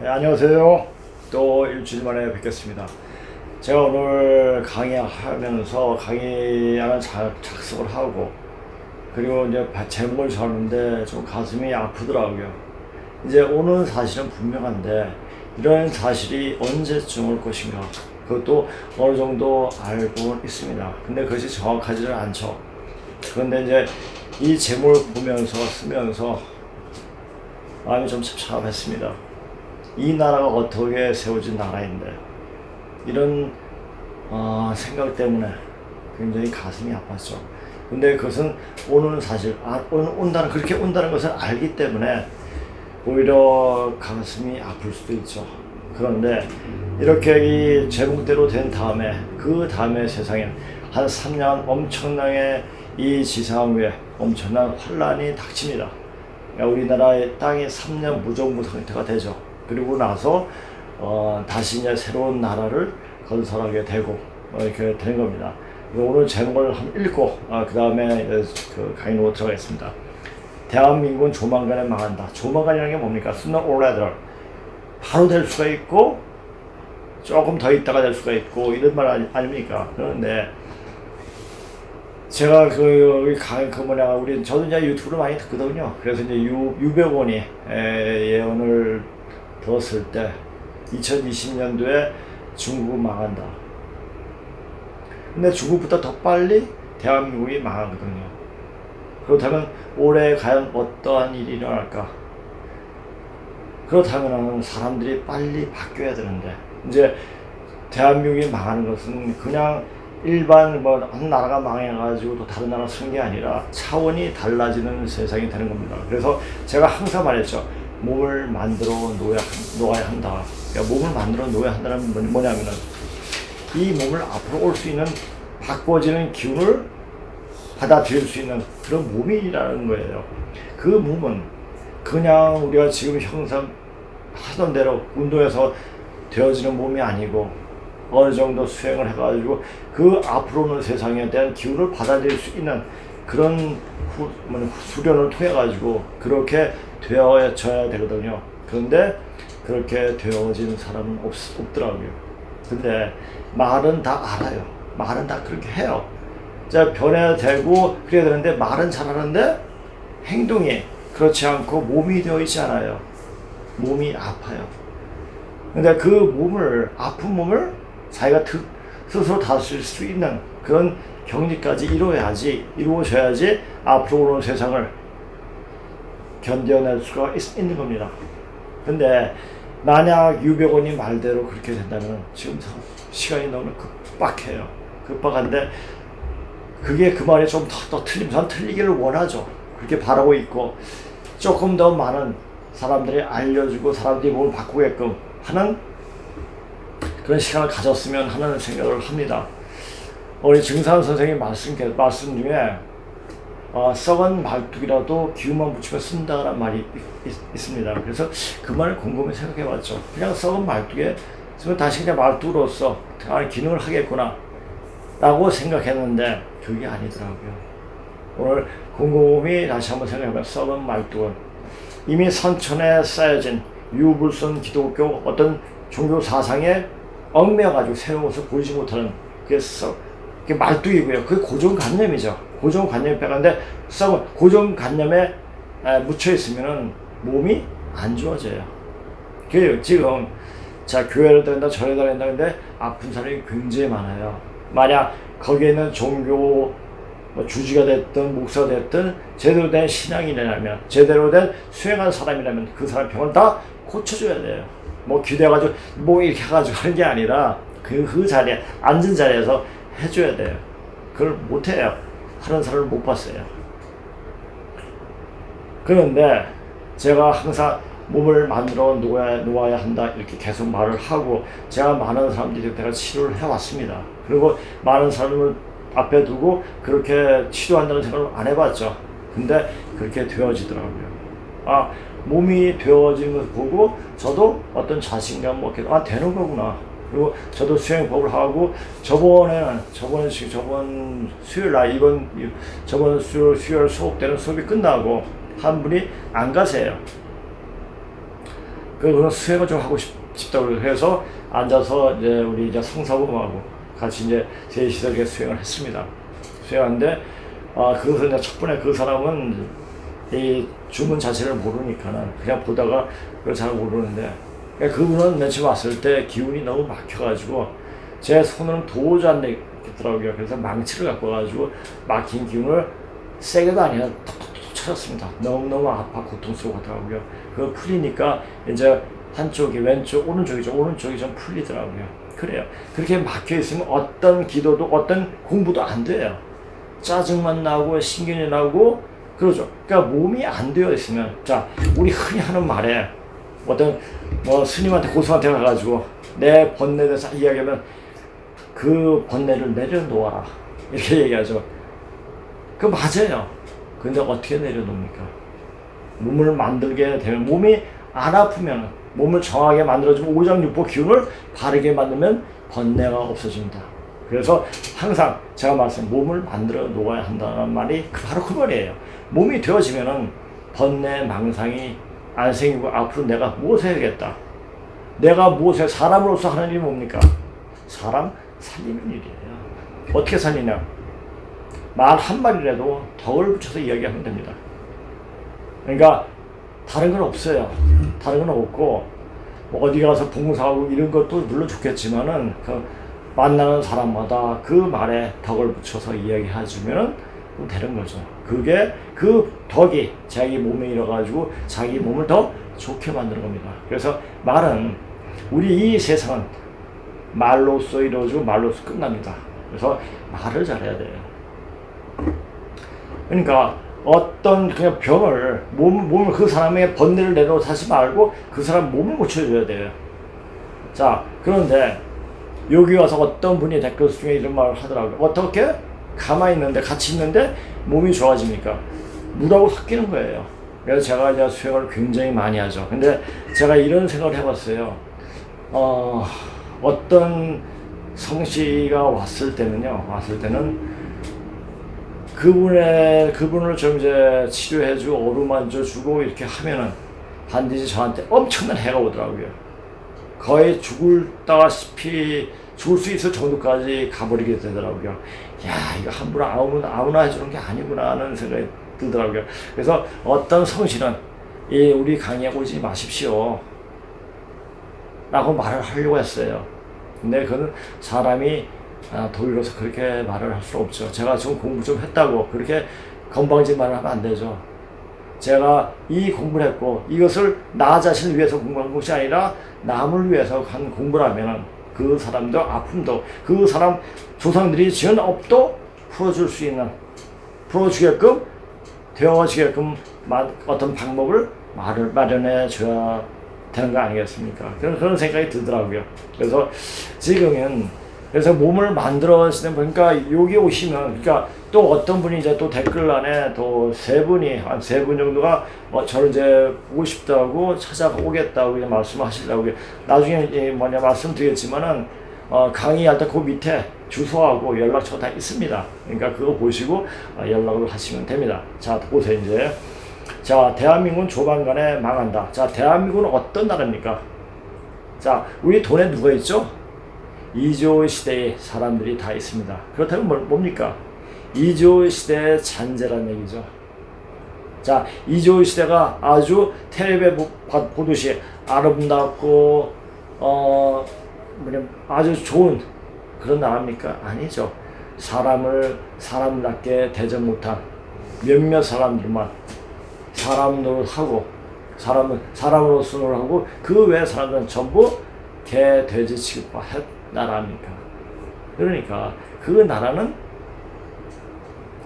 네, 안녕하세요. 또 일주일 만에 뵙겠습니다. 제가 오늘 강의하면서 강의안을 작성을 하고 그리고 이제 제목을 적었는데 좀 가슴이 아프더라고요. 이제 오는 사실은 분명한데 이런 사실이 언제쯤 올 것인가 그것도 어느 정도 알고 있습니다. 근데 그것이 정확하지는 않죠. 그런데 이제 이 제목을 보면서 쓰면서 마음이 좀 찹찹했습니다. 이 나라가 어떻게 세워진 나라인데 이런 생각 때문에 굉장히 가슴이 아팠죠. 근데 그것은 오는 사실, 그렇게 온다는 것을 알기 때문에 오히려 가슴이 아플 수도 있죠. 그런데 이렇게 이 제목대로 된 다음에 그 다음에 세상에 한 3년 엄청나게 이 지상 위에 엄청난 환란이 닥칩니다. 그러니까 우리나라의 땅이 3년 무정부 상태가 되죠. 그리고 나서 다시 이제 새로운 나라를 건설하게 되고 이렇게 되는 겁니다. 오늘 제목을 한번 읽고 그 다음에 그 강의로 들어가겠습니다. 대한민국은 조만간에 망한다. 조만간이라는 게 뭡니까? sooner or later. 바로 될 수가 있고 조금 더 있다가 될 수가 있고 이런 말 아닙니까? 그런데 제가 저도 이제 유튜브를 많이 듣거든요. 그래서 이제 유병원이 예언을 들었을 때 2020년도에 중국 망한다. 근데 중국보다 더 빨리 대한민국이 망하거든요. 그렇다면 올해 과연 어떠한 일이 일어날까? 그렇다면 사람들이 빨리 바뀌어야 되는데 이제 대한민국이 망하는 것은 그냥 일반 한 나라가 망해가지고 또 다른 나라 쓰는 게 아니라 차원이 달라지는 세상이 되는 겁니다. 그래서 제가 항상 말했죠. 몸을 만들어 놓아야 한다. 그러니까 몸을 만들어 놓아야 한다는 건 뭐냐면은 이 몸을 앞으로 올 수 있는 바꿔지는 기운을 받아들일 수 있는 그런 몸이라는 거예요. 그 몸은 그냥 우리가 지금 형상 하던 대로 운동해서 되어지는 몸이 아니고 어느 정도 수행을 해가지고 그 앞으로 오는 세상에 대한 기운을 받아들일 수 있는 그런 수련을 통해 가지고 그렇게 되어져야 되거든요. 그런데 그렇게 되어진 사람은 없더라고요. 근데 말은 다 알아요. 말은 다 그렇게 해요. 자, 변해야 되고 그래야 되는데 말은 잘하는데 행동이 그렇지 않고 몸이 되어 있지 않아요. 몸이 아파요. 근데 그 아픈 몸을 자기가 스스로 다스릴 수 있는 그런 경지까지 이루어져야지 앞으로 오는 세상을 견뎌낼 수가 있는 겁니다. 근데 만약 유병원이 말대로 그렇게 된다면 지금 시간이 너무 급박한데 그게 그 말이 좀 더 전 틀리기를 원하죠. 그렇게 바라고 있고 조금 더 많은 사람들이 알려주고 사람들이 몸을 바꾸게끔 하는 그런 시간을 가졌으면 하는 생각을 합니다. 우리 증산 선생님 말씀 중에 썩은 말뚝이라도 기운만 붙이면 쓴다라는 말이 있습니다. 그래서 그 말을 곰곰이 생각해 봤죠. 그냥 썩은 말뚝에 지금 다시 그냥 말뚝으로서 기능을 하겠구나 라고 생각했는데 그게 아니더라고요. 오늘 곰곰이 다시 한번 생각해 봐요. 썩은 말뚝은 이미 선천에 쌓여진 유불선 기독교 어떤 종교 사상에 얽매여가지고 새로운 것을 보이지 못하는 그게 말뚝이고요. 그게 고정관념이죠. 고정관념이 빼가는데 고정관념에 묻혀 있으면은 몸이 안 좋아져요. 그래요. 지금 교회를 다닌다 절에 다닌다 근데 아픈 사람이 굉장히 많아요. 만약 거기에 있는 종교 주지가 됐든 목사가 됐든 제대로 된 신앙이라면 제대로 된 수행한 사람이라면 그 사람 병을 다 고쳐줘야 돼요. 기대가지고 이렇게 해가지고 하는 게 아니라 그 자리에 앉은 자리에서 해줘야 돼요. 그걸 못해요. 하는 사람을 못 봤어요. 그런데 제가 항상 몸을 만들어 놓아야 한다 이렇게 계속 말을 하고 제가 많은 사람들이 내가 치료를 해왔습니다. 그리고 많은 사람을 앞에 두고 그렇게 치료한다는 생각을 안 해봤죠. 근데 그렇게 되어지더라고요. 몸이 되어지는 것을 보고 저도 어떤 자신감 얻게 되는 거구나. 그리고 저도 수행법을 하고 저번 수요일 날 저번 수요일 수업 때는 수업이 끝나고 한 분이 안 가세요. 그런 수행을 좀 하고 싶다고 해서 앉아서 이제 우리 이제 성사부하고 같이 이제 셋이서 이렇게 수행을 했습니다. 수행하는데 그것은 이제 첫 번째 그 사람은 이 주문 자체를 모르니까는 그냥 보다가 그걸 잘 모르는데 그분은 맨 처음 왔을 때 기운이 너무 막혀가지고 제 손은 도저히 안 되겠더라고요. 그래서 망치를 갖고 와가지고 막힌 기운을 세게도 아니라 톡톡톡 쳐졌습니다. 너무너무 아파 고통스러웠더라고요. 그거 풀리니까 이제 한쪽이 왼쪽 오른쪽이 좀 풀리더라고요. 그래요. 그렇게 막혀 있으면 어떤 기도도 어떤 공부도 안 돼요. 짜증만 나고 신경이 나고 그러죠. 그러니까 몸이 안 되어 있으면 자 우리 흔히 하는 말에 어떤 뭐 스님한테 고수한테 가가지고 내 번뇌에 대해서 이야기하면 그 번뇌를 내려놓아라 이렇게 얘기하죠. 그 맞아요. 근데 어떻게 내려놓습니까? 몸을 만들게 되면 몸이 안 아프면 몸을 정하게 만들어주면 오장육부 기운을 바르게 만들면 번뇌가 없어집니다. 그래서 항상 제가 몸을 만들어 놓아야 한다는 말이 바로 그 말이에요. 몸이 되어지면은 번뇌 망상이 안 생기고 앞으로 내가 무엇을 해야겠다. 내가 무엇을 사람으로서 하는 일이 뭡니까? 사람 살리는 일이에요. 어떻게 살리냐? 말 한마디라도 덕을 붙여서 이야기하면 됩니다. 그러니까 다른 건 없어요. 다른 건 없고 뭐 어디 가서 봉사하고 이런 것도 물론 좋겠지만은 그 만나는 사람마다 그 말에 덕을 붙여서 이야기해주면은 되는 거죠. 그게 그 덕이 자기 몸에 일어가지고 자기 몸을 더 좋게 만드는 겁니다. 그래서 말은 우리 이 세상은 말로써 이루어지고 말로써 끝납니다. 그래서 말을 잘해야 돼요. 그러니까 어떤 그냥 병을 몸을 그 사람의 번뇌를 내놓고 사지 말고 그 사람 몸을 고쳐줘야 돼요. 자 그런데 여기 와서 어떤 분이 댓글 중에 이런 말을 하더라고요. 어떻게 가만히 있는데 같이 있는데 몸이 좋아집니까? 물하고 섞이는 거예요. 그래서 제가 이제 수행을 굉장히 많이 하죠. 근데 제가 이런 생각을 해봤어요. 어떤 성씨가 왔을 때는 그분을 좀 이제 치료해주고 어루만져주고 이렇게 하면은 반드시 저한테 엄청난 해가 오더라고요. 거의 죽을 수 있을 정도까지 가버리게 되더라고요. 야, 이거 함부로 아무나 해주는 게 아니구나 하는 생각이 들더라고요. 그래서 어떤 성실은 우리 강의에 오지 마십시오 라고 말을 하려고 했어요. 근데 그건 사람이 독일어서 그렇게 말을 할 수 없죠. 제가 좀 공부 좀 했다고 그렇게 건방진 말을 하면 안 되죠. 제가 이 공부를 했고 이것을 나 자신을 위해서 공부한 것이 아니라 남을 위해서 한 공부라면 그 사람도 아픔도 그 사람 조상들이 지은 업도 풀어주게끔 되어지게끔 어떤 방법을 마련해 줘야 되는 거 아니겠습니까? 그런 생각이 들더라고요. 그래서 지금은 그래서 몸을 만들어지는 보니까 여기 오시면 그러니까 또 어떤 분이 이제 또 댓글란에 또 한 세 분 정도가 저를 이제 보고 싶다고 찾아오겠다고 이제 말씀하시려고 나중에 말씀드리겠지만은 강의할 때 그 밑에 주소하고 연락처 다 있습니다. 그러니까 그거 보시고 연락을 하시면 됩니다. 자 보세요 이제. 자 대한민국은 조만간에 망한다. 자 대한민국은 어떤 나라입니까? 자 우리 돈에 누가 있죠? 이조 시대의 사람들이 다 있습니다. 그렇다면 뭡니까? 이조 시대의 잔재란 얘기죠. 자, 이조 시대가 아주 텔레비에 보듯이 아름답고 아주 좋은 그런 나라입니까? 아니죠. 사람답게 대접 못한 몇몇 사람들만 사람 노릇하고 사람으로서 노릇하고 그 외 사람들은 전부 개, 돼지 취급한 나라입니까? 그러니까 그 나라는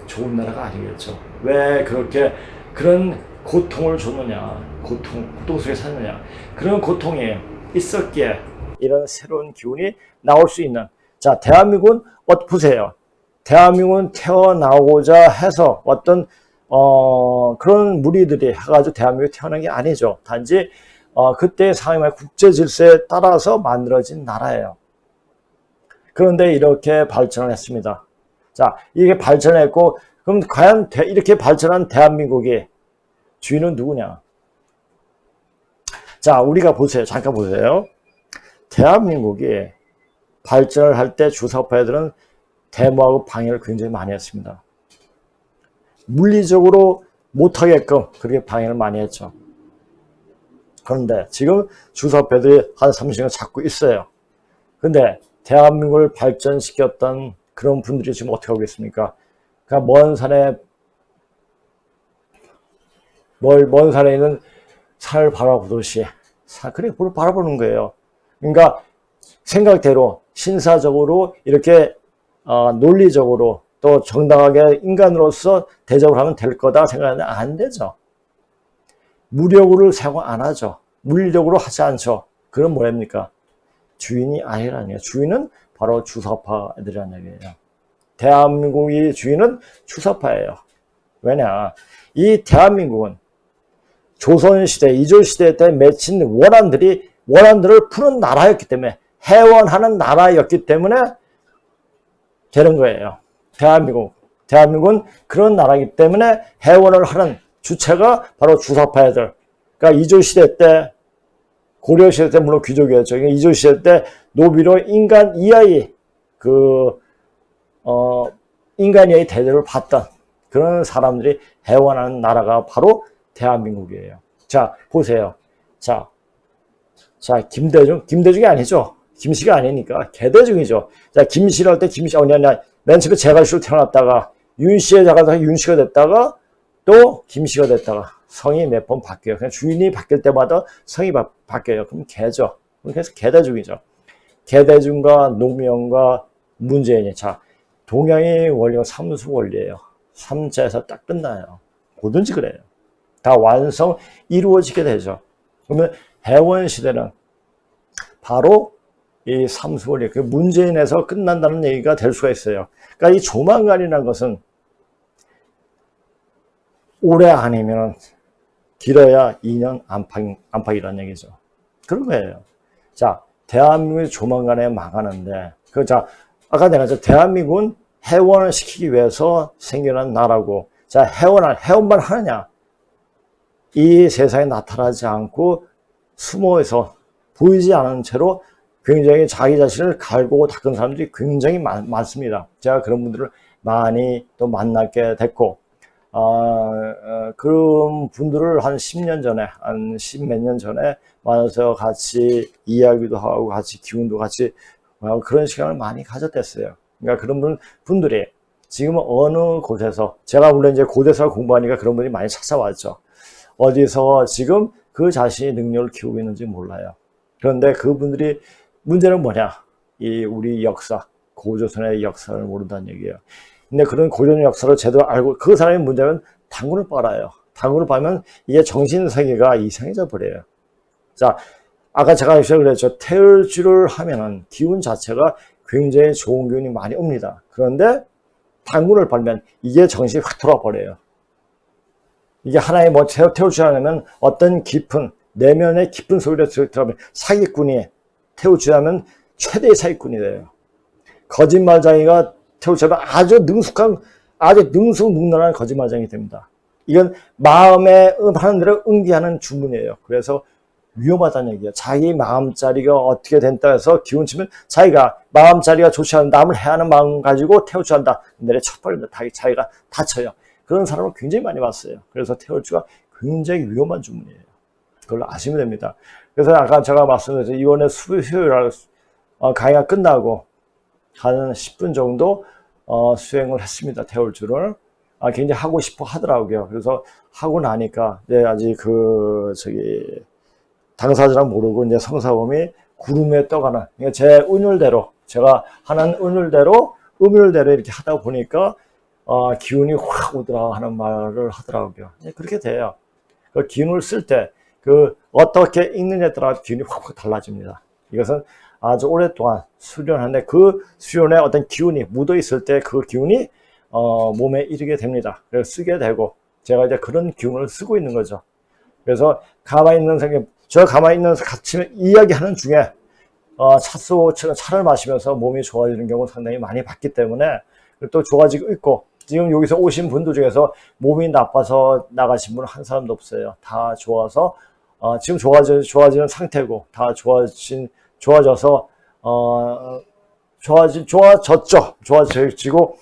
좋은 나라가 아니겠죠. 왜 그렇게 그런 고통을 줬느냐, 고통 속에 사느냐, 그런 고통이 있었기에 이런 새로운 기운이 나올 수 있는. 자, 대한민국은 보세요. 대한민국은 태어나고자 해서 어떤 그런 무리들이 해가지고 대한민국에 태어난 게 아니죠. 단지 그때 상황의 국제 질서에 따라서 만들어진 나라예요. 그런데 이렇게 발전을 했습니다. 자, 이게 발전했고, 그럼 과연 이렇게 발전한 대한민국의 주인은 누구냐? 자, 우리가 보세요. 잠깐 보세요. 대한민국이 발전을 할 때 주사파들은 데모하고 방해를 굉장히 많이 했습니다. 물리적으로 못하게끔 그렇게 방해를 많이 했죠. 그런데 지금 주사파들이 한 30년 잡고 있어요. 근데 대한민국을 발전시켰던 그런 분들이 지금 어떻게 하고 있습니까? 그러니까 먼 산에 있는 산을 바라보듯이 그래 바라보는 거예요. 그러니까 생각대로 신사적으로 이렇게 논리적으로 또 정당하게 인간으로서 대접을 하면 될 거다 생각하는데 안 되죠. 무력으로 사용 안 하죠. 물리적으로 하지 않죠. 그건 뭐랍니까? 주인이 아니라는 얘기예요. 주인은 바로 주사파 애들이라는 얘기예요. 대한민국의 주인은 주사파예요. 왜냐? 이 대한민국은 조선시대, 이조시대 때 맺힌 원한들을 푸는 나라였기 때문에, 해원하는 나라였기 때문에 되는 거예요. 대한민국은 그런 나라이기 때문에 해원을 하는 주체가 바로 주사파 애들. 그러니까 이조시대 때, 고려시대 때 물론 귀족이었죠. 이조시대 때 노비로 인간 이하의 인간 이하의 대접을 받던 그런 사람들이 해원하는 나라가 바로 대한민국이에요. 자, 보세요. 자, 김대중이 아니죠. 김씨가 아니니까 개대중이죠. 자, 김씨를 할 때 맨 처음에 제갈씨로 태어났다가 윤씨에 자가다가 윤씨가 됐다가 또 김씨가 됐다가 성이 몇 번 바뀌어요. 그냥 주인이 바뀔 때마다 성이 바뀌어요. 그럼 개죠. 그래서 개대중이죠. 개대중과 노무현과 문재인이, 자, 동양의 원리가 삼수 원리예요. 삼자에서 딱 끝나요. 뭐든지 그래요. 다 완성 이루어지게 되죠. 그러면 해원 시대는 바로 이 삼수 원리, 그 문재인에서 끝난다는 얘기가 될 수가 있어요. 그러니까 이 조만간이라는 것은 올해 아니면 길어야 2년 안팎이라는 얘기죠. 그런 거예요. 자, 대한민국이 조만간에 망하는데, 아까 내가 대한민국은 해원을 시키기 위해서 생겨난 나라고, 자, 해원만 하느냐? 이 세상에 나타나지 않고 숨어서 보이지 않은 채로 굉장히 자기 자신을 갈고 닦은 사람들이 굉장히 많습니다. 제가 그런 분들을 많이 또 만나게 됐고, 그런 분들을 한 10년 전에, 한 10몇 년 전에 만나서 같이 이야기도 하고 같이 기운도 같이 그런 시간을 많이 가졌댔어요. 그러니까 그런 분들이 지금 어느 곳에서, 제가 물론 이제 고대사를 공부하니까 그런 분이 많이 찾아왔죠. 어디서 지금 그 자신의 능력을 키우고 있는지 몰라요. 그런데 그분들이, 문제는 뭐냐? 우리 역사, 고조선의 역사를 모른다는 얘기예요. 근데 그런 고전 역사를 제대로 알고, 그 사람의 문제는 당군을 빨아요. 당군을 빨면 이게 정신세계가 이상해져 버려요. 자, 아까 제가 그랬죠. 태을주를 하면은 기운 자체가 굉장히 좋은 기운이 많이 옵니다. 그런데 당군을 빨면 이게 정신이 확 돌아버려요. 이게 하나의 태울주를 하면 어떤 깊은, 내면의 깊은 소리를 들어가면 사기꾼이 태울주하면 최대의 사기꾼이 돼요. 거짓말쟁이가 태울주하면 아주 능숙능란한 거짓말쟁이 됩니다. 이건 마음에 하는 대로 응기하는 주문이에요. 그래서 위험하다는 얘기예요. 자기 마음자리가 어떻게 된다 해서 기운치면 자기가 마음자리가 좋지 않은, 남을 해하는 마음 가지고 태울주한다. 내래 쳐버립니다. 자기가 다쳐요. 그런 사람을 굉장히 많이 봤어요. 그래서 태울주가 굉장히 위험한 주문이에요. 그걸 아시면 됩니다. 그래서 아까 제가 말씀드렸죠. 이번에 수요일 강의가 끝나고 한 10분 정도 수행을 했습니다. 태울주를. 굉장히 하고 싶어 하더라고요. 그래서 하고 나니까 이제 아직 당사자랑 모르고 이제 성사범이 구름에 떠가는, 그러니까 제 운율대로, 제가 하는 운율대로 이렇게 하다 보니까 기운이 확 오더라 하는 말을 하더라고요. 그렇게 돼요. 그 기운을 쓸 때 어떻게 읽느냐에 따라 기운이 확 달라집니다. 이것은 아주 오랫동안 수련하는데 그 수련에 어떤 기운이 묻어 있을 때 그 기운이 몸에 이르게 됩니다. 그래서 쓰게 되고, 제가 이제 그런 기운을 쓰고 있는 거죠. 그래서 가만히 있는 생각, 가만히 있는 같이 이야기하는 중에 차를 마시면서 몸이 좋아지는 경우 상당히 많이 봤기 때문에, 또 좋아지고 있고, 지금 여기서 오신 분들 중에서 몸이 나빠서 나가신 분 한 사람도 없어요. 다 좋아서 지금 좋아지는 상태고, 다 좋아져서, 좋아졌죠. 좋아지고,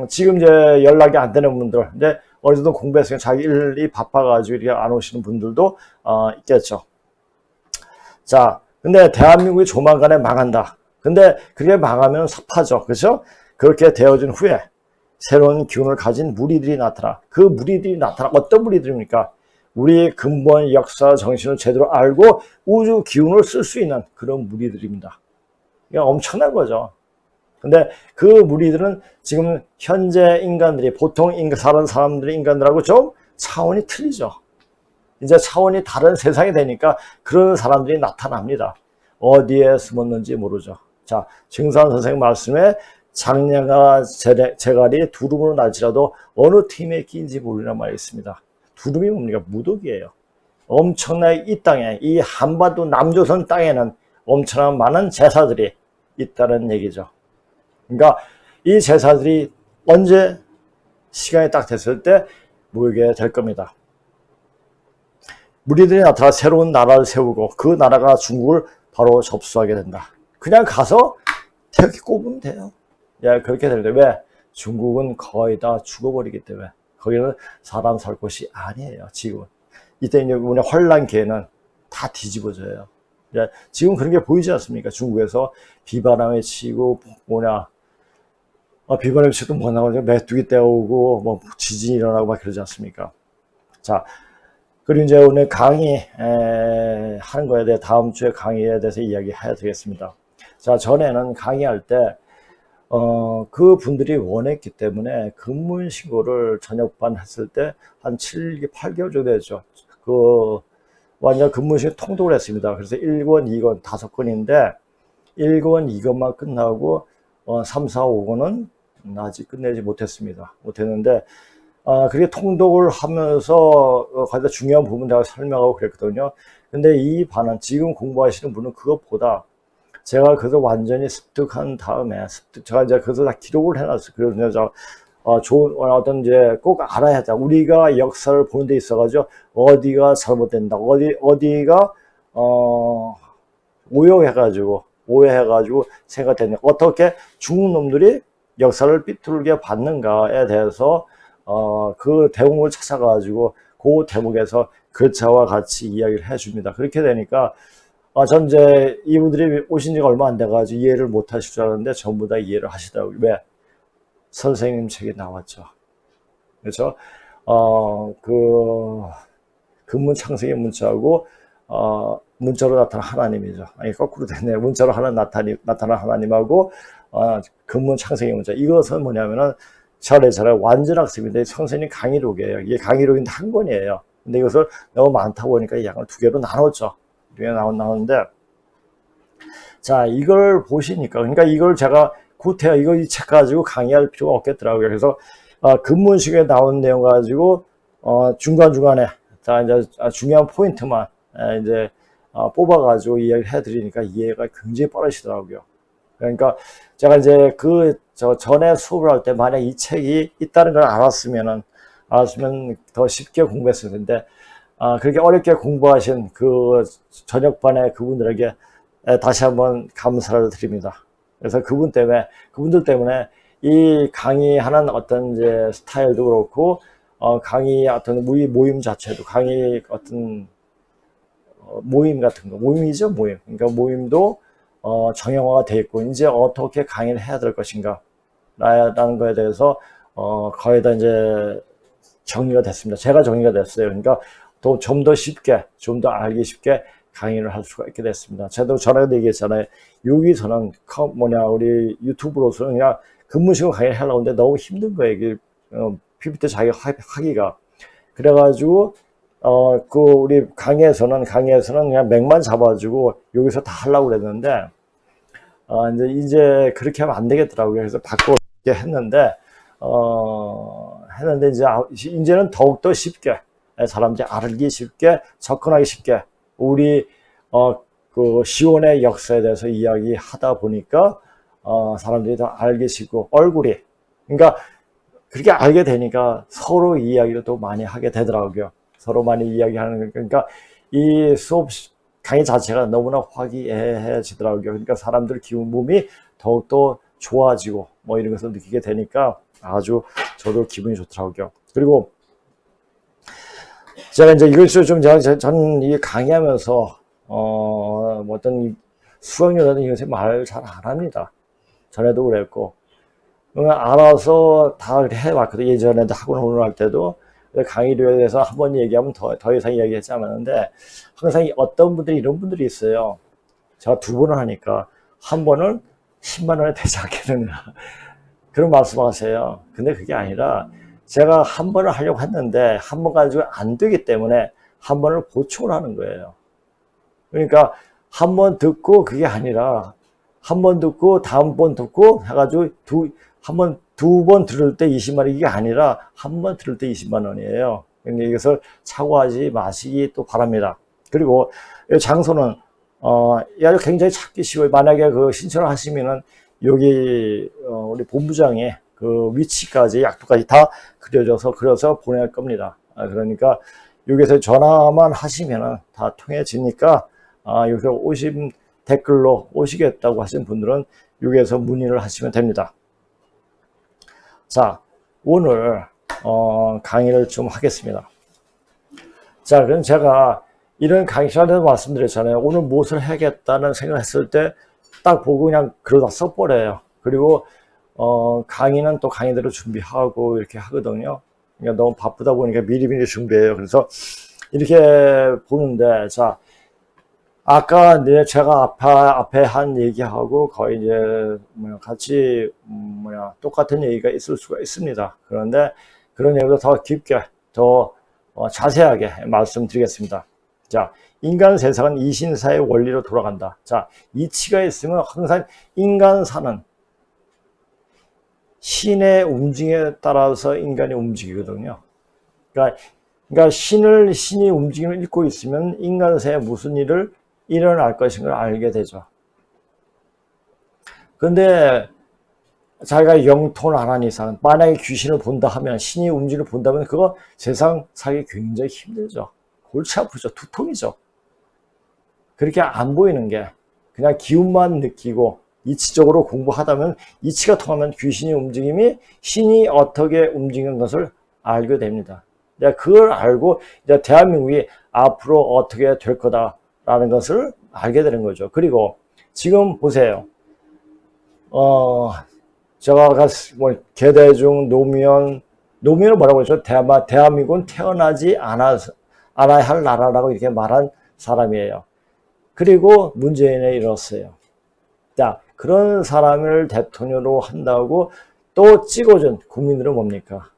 지금 이제 연락이 안 되는 분들, 근데 어느 정도 공부했으니까 자기 일이 바빠가지고 이렇게 안 오시는 분들도, 있겠죠. 자, 근데 대한민국이 조만간에 망한다. 근데 그게 망하면 섭하죠. 그렇죠? 그렇게 되어진 후에 새로운 기운을 가진 무리들이 나타나. 그 무리들이 나타나. 어떤 무리들입니까? 우리 근본 역사 정신을 제대로 알고 우주 기운을 쓸 수 있는 그런 무리들입니다. 이게 엄청난 거죠. 근데 그 무리들은 지금 현재 인간들이 보통 사는 사람들의 인간들하고 좀 차원이 틀리죠. 이제 차원이 다른 세상이 되니까 그런 사람들이 나타납니다. 어디에 숨었는지 모르죠. 자, 증산 선생 말씀에 장냐가 재갈이 두루뭉으로 날지라도 어느 팀에 끼인지 모르는 말이 있습니다. 두루뭉이 뭡니까? 무독이에요. 엄청나게 이 땅에, 이 한반도 남조선 땅에는 엄청난 많은 제사들이 있다는 얘기죠. 그러니까 이 제사들이 언제 시간이 딱 됐을 때 모이게 될 겁니다. 무리들이 나타나 새로운 나라를 세우고 그 나라가 중국을 바로 접수하게 된다. 그냥 가서 태극기 꼽으면 돼요. 예, 그렇게 되는데 왜? 중국은 거의 다 죽어버리기 때문에 거기는 사람 살 곳이 아니에요. 지금은. 이때 이제 우리 혼란기에는 다 뒤집어져요. 예, 지금 그런 게 보이지 않습니까? 중국에서 비바람에 치고 비바람에 치고 뭐 나오죠? 메뚜기 떼어오고 뭐 지진이 일어나고 막 그러지 않습니까? 자, 그리고 이제 오늘 하는 거에 대해 다음 주에 강의에 대해서 이야기해야 되겠습니다. 자, 전에는 강의할 때 그 분들이 원했기 때문에 근무신고를 저녁반 했을 때 한 8개월 정도 됐죠. 완전 근무신고 통독을 했습니다. 그래서 1권, 2권, 5권인데 1권, 2권만 끝나고 3, 4, 5권은 아직 끝내지 못했는데 그렇게 통독을 하면서 가장 중요한 부분 내가 설명하고 그랬거든요. 근데 이 반은 지금 공부하시는 분은 그것보다 제가 그래서 완전히 습득한 다음에 제가 이제 그래서 다 기록을 해놨어요. 그래서 좋은 어떤 이제 꼭 알아야 돼. 우리가 역사를 보는 데 있어가지고 어디가 잘못된다, 어디가 오해해가지고 생각되는 어떻게 중국 놈들이 역사를 삐뚤게 받는가에 대해서 그 대목을 찾아가지고 그 대목에서 글자와 같이 이야기를 해줍니다. 그렇게 되니까 전 이제 이분들이 오신 지가 얼마 안 돼가지고 이해를 못 하실 줄 알았는데 전부 다 이해를 하시더라고요. 왜? 선생님 책에 나왔죠. 그렇죠? 근문 창세기 문자하고 문자로 나타난 하나님이죠. 아니 거꾸로 됐네요. 문자로 나타난 하나님하고 근문 창세기 문자. 이것은 뭐냐면은 차례 완전학습인데 선생님 강의록이에요. 이게 강의록인데 한 권이에요. 근데 이것을 너무 많다 보니까 이 양을 2개로 나눴죠. 2개 나오는데 자, 이걸 보시니까 그러니까 이걸 제가 구태여 이 책 가지고 강의할 필요가 없겠더라고요. 그래서 근문식에 나온 내용 가지고 중간중간에 자 이제 중요한 포인트만 이제 뽑아가지고 이야기를 해드리니까 이해가 굉장히 빠르시더라고요. 그러니까 제가 이제 전에 수업을 할 때 만약 이 책이 있다는 걸 알았으면 더 쉽게 공부했을 텐데 그렇게 어렵게 공부하신 그 저녁반에 그분들에게 다시 한번 감사를 드립니다. 그래서 그분들 때문에 이 강의하는 어떤 이제 스타일도 그렇고 강의 어떤 모임 자체도 강의 어떤 모임 같은 거 모임이죠. 그러니까 모임도 정형화가 되어 있고 이제 어떻게 강의를 해야 될 것인가 라는 거에 대해서 거의 다 이제 정리가 됐습니다. 제가 정리가 됐어요. 그러니까 좀 더 쉽게 좀 더 알기 쉽게 강의를 할 수가 있게 됐습니다. 저도 전에도 얘기했잖아요. 여기서는 우리 유튜브로서는 그냥 근무시간 강의를 하려고 하는데 너무 힘든 거예요. 이게 PPT 자기가 하기가. 그래가지고 우리 강의에서는 그냥 맥만 잡아주고 여기서 다 하려고 그랬는데 이제 그렇게 하면 안 되겠더라고요. 그래서 바꾸게 했는데 이제는 더욱더 쉽게 사람들이 알기 쉽게 접근하기 쉽게 우리 시온의 역사에 대해서 이야기하다 보니까 사람들이 더 알기 쉽고 얼굴이 그러니까 그렇게 알게 되니까 서로 이야기를 또 많이 하게 되더라고요. 서로 많이 이야기하는 그러니까 이 수업 강의 자체가 너무나 화기애애해지더라고요. 그러니까 사람들 기분 몸이 더욱더 좋아지고 뭐 이런 것을 느끼게 되니까 아주 저도 기분이 좋더라고요. 그리고 제가 이제 이것을 좀 저는 이 강의하면서 뭐 어떤 수강료라든 이것에 말 잘 안 합니다. 전에도 그랬고 알아서 다 해왔거든요. 예전에도 학원 혼론할 때도 강의료에 대해서 한 번 얘기하면 더 이상 이야기하지 않았는데 항상 어떤 분들이 이런 분들이 있어요. 제가 두 번을 하니까 한 번은 10만 원에 되지 않겠느냐 그런 말씀하세요. 근데 그게 아니라 제가 한 번을 하려고 했는데 한 번 가지고 안 되기 때문에 한 번을 보충을 하는 거예요. 그러니까 한 번 듣고 그게 아니라 한 번 듣고 다음 번 듣고 해가지고 두 번 들을 때 20만 원 이게 아니라 한 번 들을 때 20만 원이에요. 그러니까 이것을 착오하지 마시기 또 바랍니다. 그리고 이 장소는 아주 굉장히 찾기 쉬워요. 만약에 그 신청을 하시면은 여기 우리 본부장의 그 위치까지 약도까지 다 그려서 보낼 겁니다. 그러니까 여기서 전화만 하시면은 다 통해지니까 여기서 댓글로 오시겠다고 하신 분들은 여기에서 문의를 하시면 됩니다. 자, 오늘 강의를 좀 하겠습니다. 자, 그럼 제가 이런 강의 시간에도 말씀드렸잖아요. 오늘 무엇을 해야겠다는 생각했을 때 딱 보고 그냥 그러다 써버려요. 그리고 강의는 또 강의대로 준비하고 이렇게 하거든요. 그러니까 너무 바쁘다 보니까 미리미리 준비해요. 그래서 이렇게 보는데, 자, 아까 제가 앞에 한 얘기하고 거의 이제 같이 똑같은 얘기가 있을 수가 있습니다. 그런데 그런 얘기도 더 깊게 더 자세하게 말씀드리겠습니다. 자, 인간 세상은 이신사의 원리로 돌아간다. 자, 이치가 있으면 항상 인간사는 신의 움직임에 따라서 인간이 움직이거든요. 그러니까 신이 움직임을 읽고 있으면 인간사에 무슨 일을 일어날 것인 걸 알게 되죠. 근데 자기가 영통을 안 하는 이상, 만약에 귀신을 본다 하면, 신이 움직임을 본다면 그거 세상 살기 굉장히 힘들죠. 골치 아프죠. 두통이죠. 그렇게 안 보이는 게 그냥 기운만 느끼고 이치적으로 공부하다면 이치가 통하면 귀신의 움직임이 신이 어떻게 움직이는 것을 알게 됩니다. 내가 그걸 알고 이제 대한민국이 앞으로 어떻게 될 거다라는 것을 알게 되는 거죠. 그리고 지금 보세요. 제가 개대중 노무현은 뭐라고 했죠? 대한민국은 태어나지 않아야 할 나라라고 이렇게 말한 사람이에요. 그리고 문재인에 이뤘어요. 자, 그런 사람을 대통령으로 한다고 또 찍어준 국민들은 뭡니까?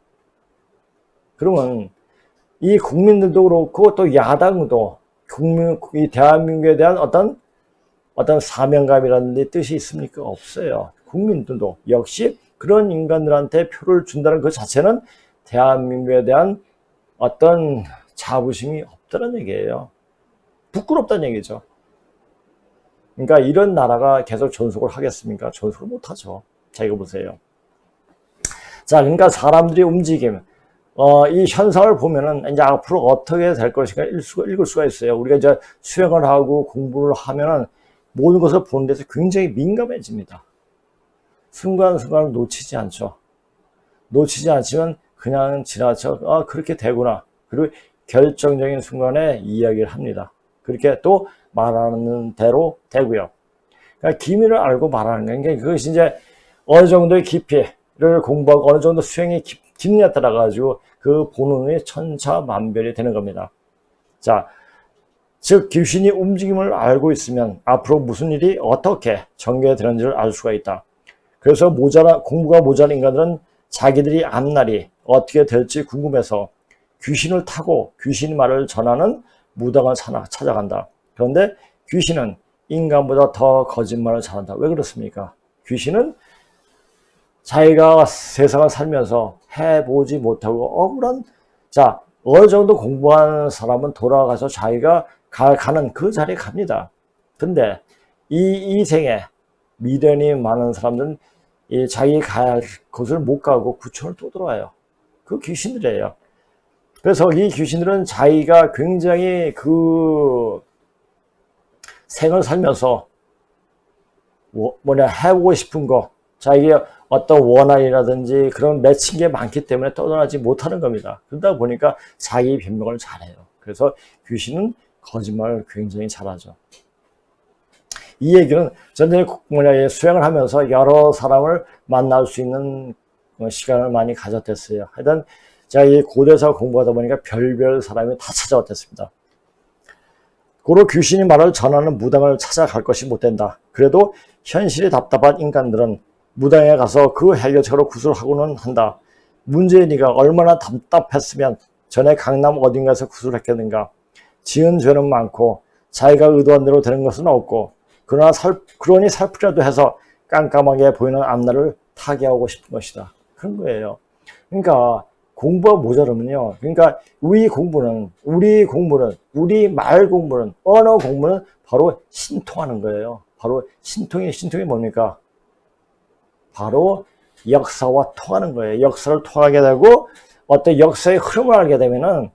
그러면 이 국민들도 그렇고 또 야당도 이 대한민국에 대한 어떤 사명감이라는 뜻이 있습니까? 없어요. 국민들도 역시 그런 인간들한테 표를 준다는 그 자체는 대한민국에 대한 어떤 자부심이 없다는 얘기예요. 부끄럽다는 얘기죠. 그러니까 이런 나라가 계속 존속을 하겠습니까? 존속을 못하죠. 자, 이거 보세요. 자, 그러니까 사람들의 움직임, 이 현상을 보면은 이제 앞으로 어떻게 될 것인가 읽을 수가 있어요. 우리가 이제 수행을 하고 공부를 하면은 모든 것을 보는 데서 굉장히 민감해집니다. 순간순간을 놓치지 않죠. 놓치지 않지만 그냥 지나쳐, 그렇게 되구나. 그리고 결정적인 순간에 이야기를 합니다. 그렇게 또 말하는 대로 되고요. 그러니까 기밀을 알고 말하는 거예요. 그러니까 그것이 이제 어느 정도의 깊이를 공부하고 어느 정도 수행의 깊이에 따라 가지고 그 보는 천차만별이 되는 겁니다. 자, 즉 귀신이 움직임을 알고 있으면 앞으로 무슨 일이 어떻게 전개되는지를 알 수가 있다. 그래서 공부가 모자란 인간들은 자기들이 앞날이 어떻게 될지 궁금해서 귀신을 타고 귀신 말을 전하는 무당을 찾아간다. 그런데 귀신은 인간보다 더 거짓말을 잘한다. 왜 그렇습니까? 귀신은 자기가 세상을 살면서 해보지 못하고 억울한, 자, 어느 정도 공부한 사람은 돌아가서 자기가 가는 그 자리에 갑니다. 근데 이 생에 미련이 많은 사람들은 자기 가야 할 곳을 못 가고 구천을 또 들어와요. 그 귀신들이에요. 그래서 이 귀신들은 자기가 굉장히 그 생을 살면서 해보고 싶은 거, 자기의 어떤 원한이라든지 그런 맺힌 게 많기 때문에 떠나지 못하는 겁니다. 그러다 보니까 자기 변명을 잘해요. 그래서 귀신은 거짓말을 굉장히 잘하죠. 이 얘기는 전쟁 수행을 하면서 여러 사람을 만날 수 있는 시간을 많이 가졌댔어요. 하여튼 제가 이 고대사 공부하다 보니까 별별 사람이 다 찾아왔댔습니다. 고로 귀신이 말을 전하는 무당을 찾아갈 것이 못된다. 그래도 현실이 답답한 인간들은 무당에 가서 그 해결책으로 구술하고는 한다. 문제의 네가 얼마나 답답했으면 전에 강남 어딘가에서 구술했겠는가. 지은 죄는 많고 자기가 의도한 대로 되는 것은 없고 그러니 살풀이라도 해서 깜깜하게 보이는 앞날을 타개하고 싶은 것이다. 그런 거예요. 그러니까 공부가 모자르면요. 그러니까 우리 말 공부는, 언어 공부는 바로 신통하는 거예요. 바로 신통이 뭡니까? 바로 역사와 통하는 거예요. 역사를 통하게 되고 어떤 역사의 흐름을 알게 되면은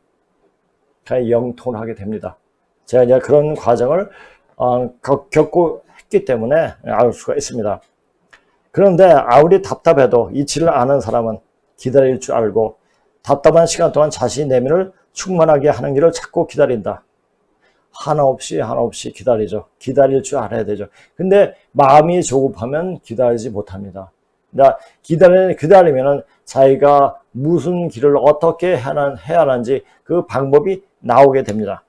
그냥 영통을 하게 됩니다. 제가 이제 그런 과정을 겪고 했기 때문에 알 수가 있습니다. 그런데 아무리 답답해도 이치를 아는 사람은 기다릴 줄 알고 답답한 시간 동안 자신의 내면을 충만하게 하는 길을 찾고 기다린다. 하나 없이 기다리죠. 기다릴 줄 알아야 되죠. 근데 마음이 조급하면 기다리지 못합니다. 그러니까 기다리면은 자기가 무슨 길을 어떻게 해야 하는지 그 방법이 나오게 됩니다.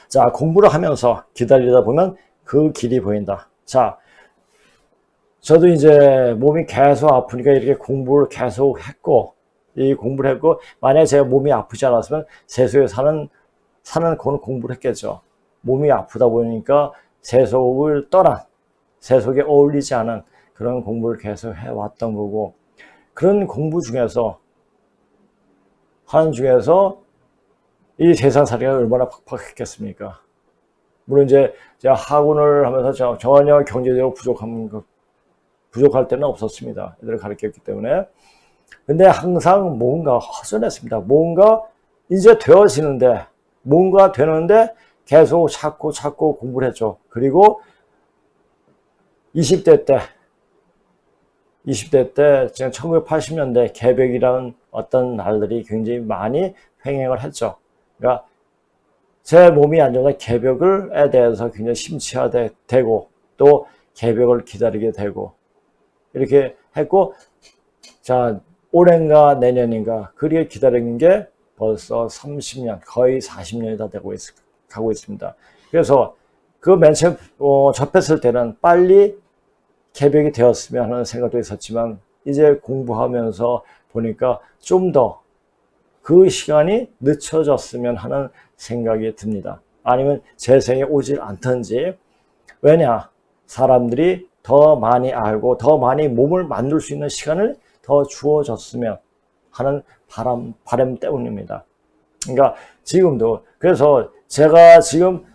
자, 공부를 하면서 기다리다 보면 그 길이 보인다. 자, 저도 이제 몸이 계속 아프니까 이렇게 공부를 계속 했고, 만약에 제가 몸이 아프지 않았으면 세속에 사는 그런 공부를 했겠죠. 몸이 아프다 보니까 세속을 떠난, 세속에 어울리지 않은 그런 공부를 계속 해왔던 거고, 그런 공부 중에서, 하는 중에서 이 세상살이가 얼마나 팍팍했겠습니까? 물론 이제 제가 학원을 하면서 전혀 경제적으로 부족할 때는 없었습니다. 애들을 가르쳤기 때문에. 근데 항상 뭔가 허전했습니다. 뭔가 이제 뭔가 되는데 계속 찾고 공부를 했죠. 그리고 20대 때, 지금 1980년대 개벽이라는 어떤 날들이 굉장히 많이 횡행을 했죠. 그러니까 제 몸이 안 좋아서 개벽에 대해서 굉장히 심취하되고 또 개벽을 기다리게 되고 이렇게 했고, 자, 올해인가 내년인가 그렇게 기다리는 게 벌써 30년, 거의 40년이 다 가고 있습니다. 그래서 그 맨 처음 접했을 때는 빨리 개벽이 되었으면 하는 생각도 있었지만 이제 공부하면서 보니까 좀 더 그 시간이 늦춰졌으면 하는 생각이 듭니다. 아니면 재생이 오질 않던지. 왜냐? 사람들이 더 많이 알고 더 많이 몸을 만들 수 있는 시간을 더 주어졌으면 하는 바람 때문입니다. 그러니까 지금도, 그래서 제가 지금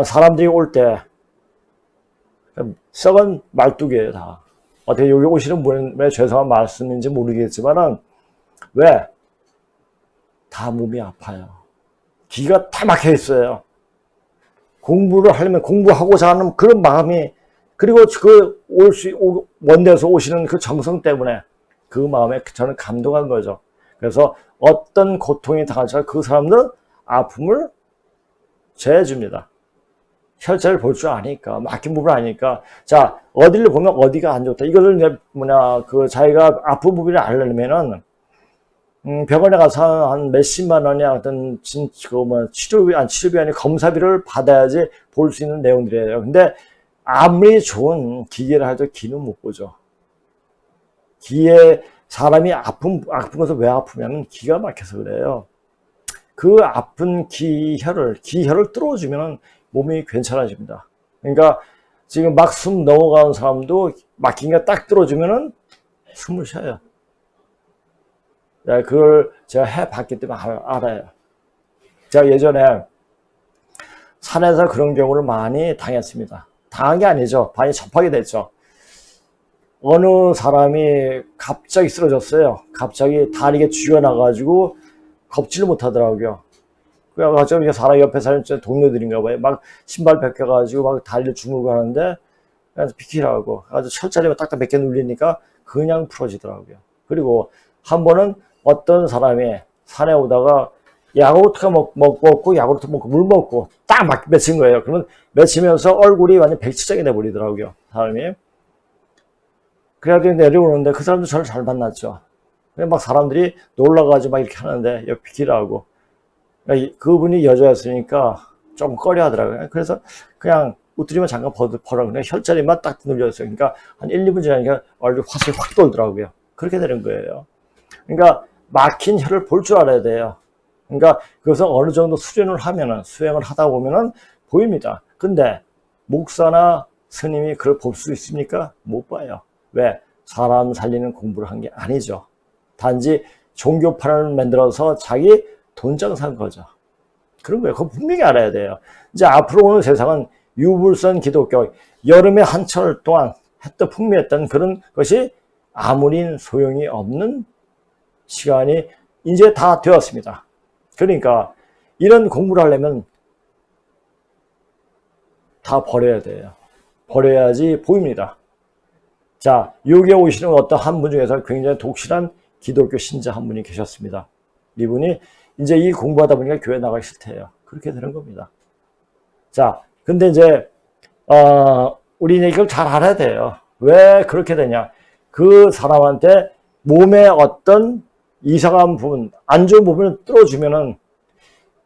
사람들이 올 때 썩은 말뚝이에요, 다. 어떻게 여기 오시는 분의 죄송한 말씀인지 모르겠지만은 왜? 다 몸이 아파요. 기가 다 막혀 있어요. 공부를 하려면 공부하고자 하는 그런 마음이, 그리고 먼 데서 오시는 그 정성 때문에 그 마음에 저는 감동한 거죠. 그래서 어떤 고통이 당할지 그 사람들은 아픔을 제해줍니다. 혈자를 볼 줄 아니까, 막힌 부분을 아니까. 자, 어디를 보면 어디가 안 좋다. 이거를 이제 자기가 아픈 부분을 알려면은, 병원에 가서 한 몇십만 원이 어떤, 치료비 아니, 검사비를 받아야지 볼 수 있는 내용들이에요. 근데 아무리 좋은 기계를 해도 기는 못 보죠. 사람이 아픈 것은 왜 아프냐면 기가 막혀서 그래요. 그 아픈 기혈을 뚫어주면 몸이 괜찮아집니다. 그러니까 지금 막 숨 넘어가는 사람도 막힌 게 딱 뚫어주면 숨을 쉬어요. 그걸 제가 해봤기 때문에 알아요. 제가 예전에 산에서 그런 경우를 많이 당했습니다. 당한 게 아니죠. 많이 접하게 됐죠. 어느 사람이 갑자기 쓰러졌어요. 갑자기 다리가 쥐어나가지고 걷지를 못하더라고요. 그래가지고 사람 옆에 사는 동료들인가 봐요. 막 신발 벗겨가지고 막 다리를 주물고 하는데 그래서 비키라고 아주 철자리만 딱딱 몇 개 눌리니까 그냥 풀어지더라고요. 그리고 한 번은 어떤 사람이 산에 오다가 야구르트가 먹고 야구르트 먹고 물 먹고 딱 맺힌 거예요. 그러면 맺히면서 얼굴이 완전 백지장이 돼버리더라고요. 사람이. 그래가지고 내려오는데 그 사람도 저를 잘 만났죠. 막 사람들이 놀러가지고 막 이렇게 하는데 옆 비키라고. 그분이 여자였으니까 좀 꺼려 하더라고요. 그래서 그냥 웃들이면 잠깐 벌어 그냥 혈자리만 딱 눌렸어요. 그러니까 한 1, 2분 지나니까 얼굴 화살이 확 돌더라고요. 그렇게 되는 거예요. 그러니까 막힌 혀를 볼 줄 알아야 돼요. 그러니까 그것은 어느 정도 수련을 하면은 수행을 하다 보면은 보입니다. 근데 목사나 스님이 그걸 볼 수 있습니까? 못 봐요. 왜? 사람 살리는 공부를 한 게 아니죠. 단지 종교판을 만들어서 자기 돈장사한 거죠. 그런 거예요. 그거 분명히 알아야 돼요. 이제 앞으로 오는 세상은 유불선 기독교, 여름에 한철 동안 했던 풍미했던 그런 것이 아무리 소용이 없는 시간이 이제 다 되었습니다. 그러니까 이런 공부를 하려면 다 버려야 돼요. 버려야지 보입니다. 자, 여기에 오시는 어떤 한 분 중에서 굉장히 독실한 기독교 신자 한 분이 계셨습니다. 이분이 이제 이 공부하다 보니까 교회 나가기 싫대요. 그렇게 되는 겁니다. 자, 근데 이제 우리는 이걸 잘 알아야 돼요. 왜 그렇게 되냐? 그 사람한테 몸에 어떤 이상한 부분, 안 좋은 부분을 뚫어주면은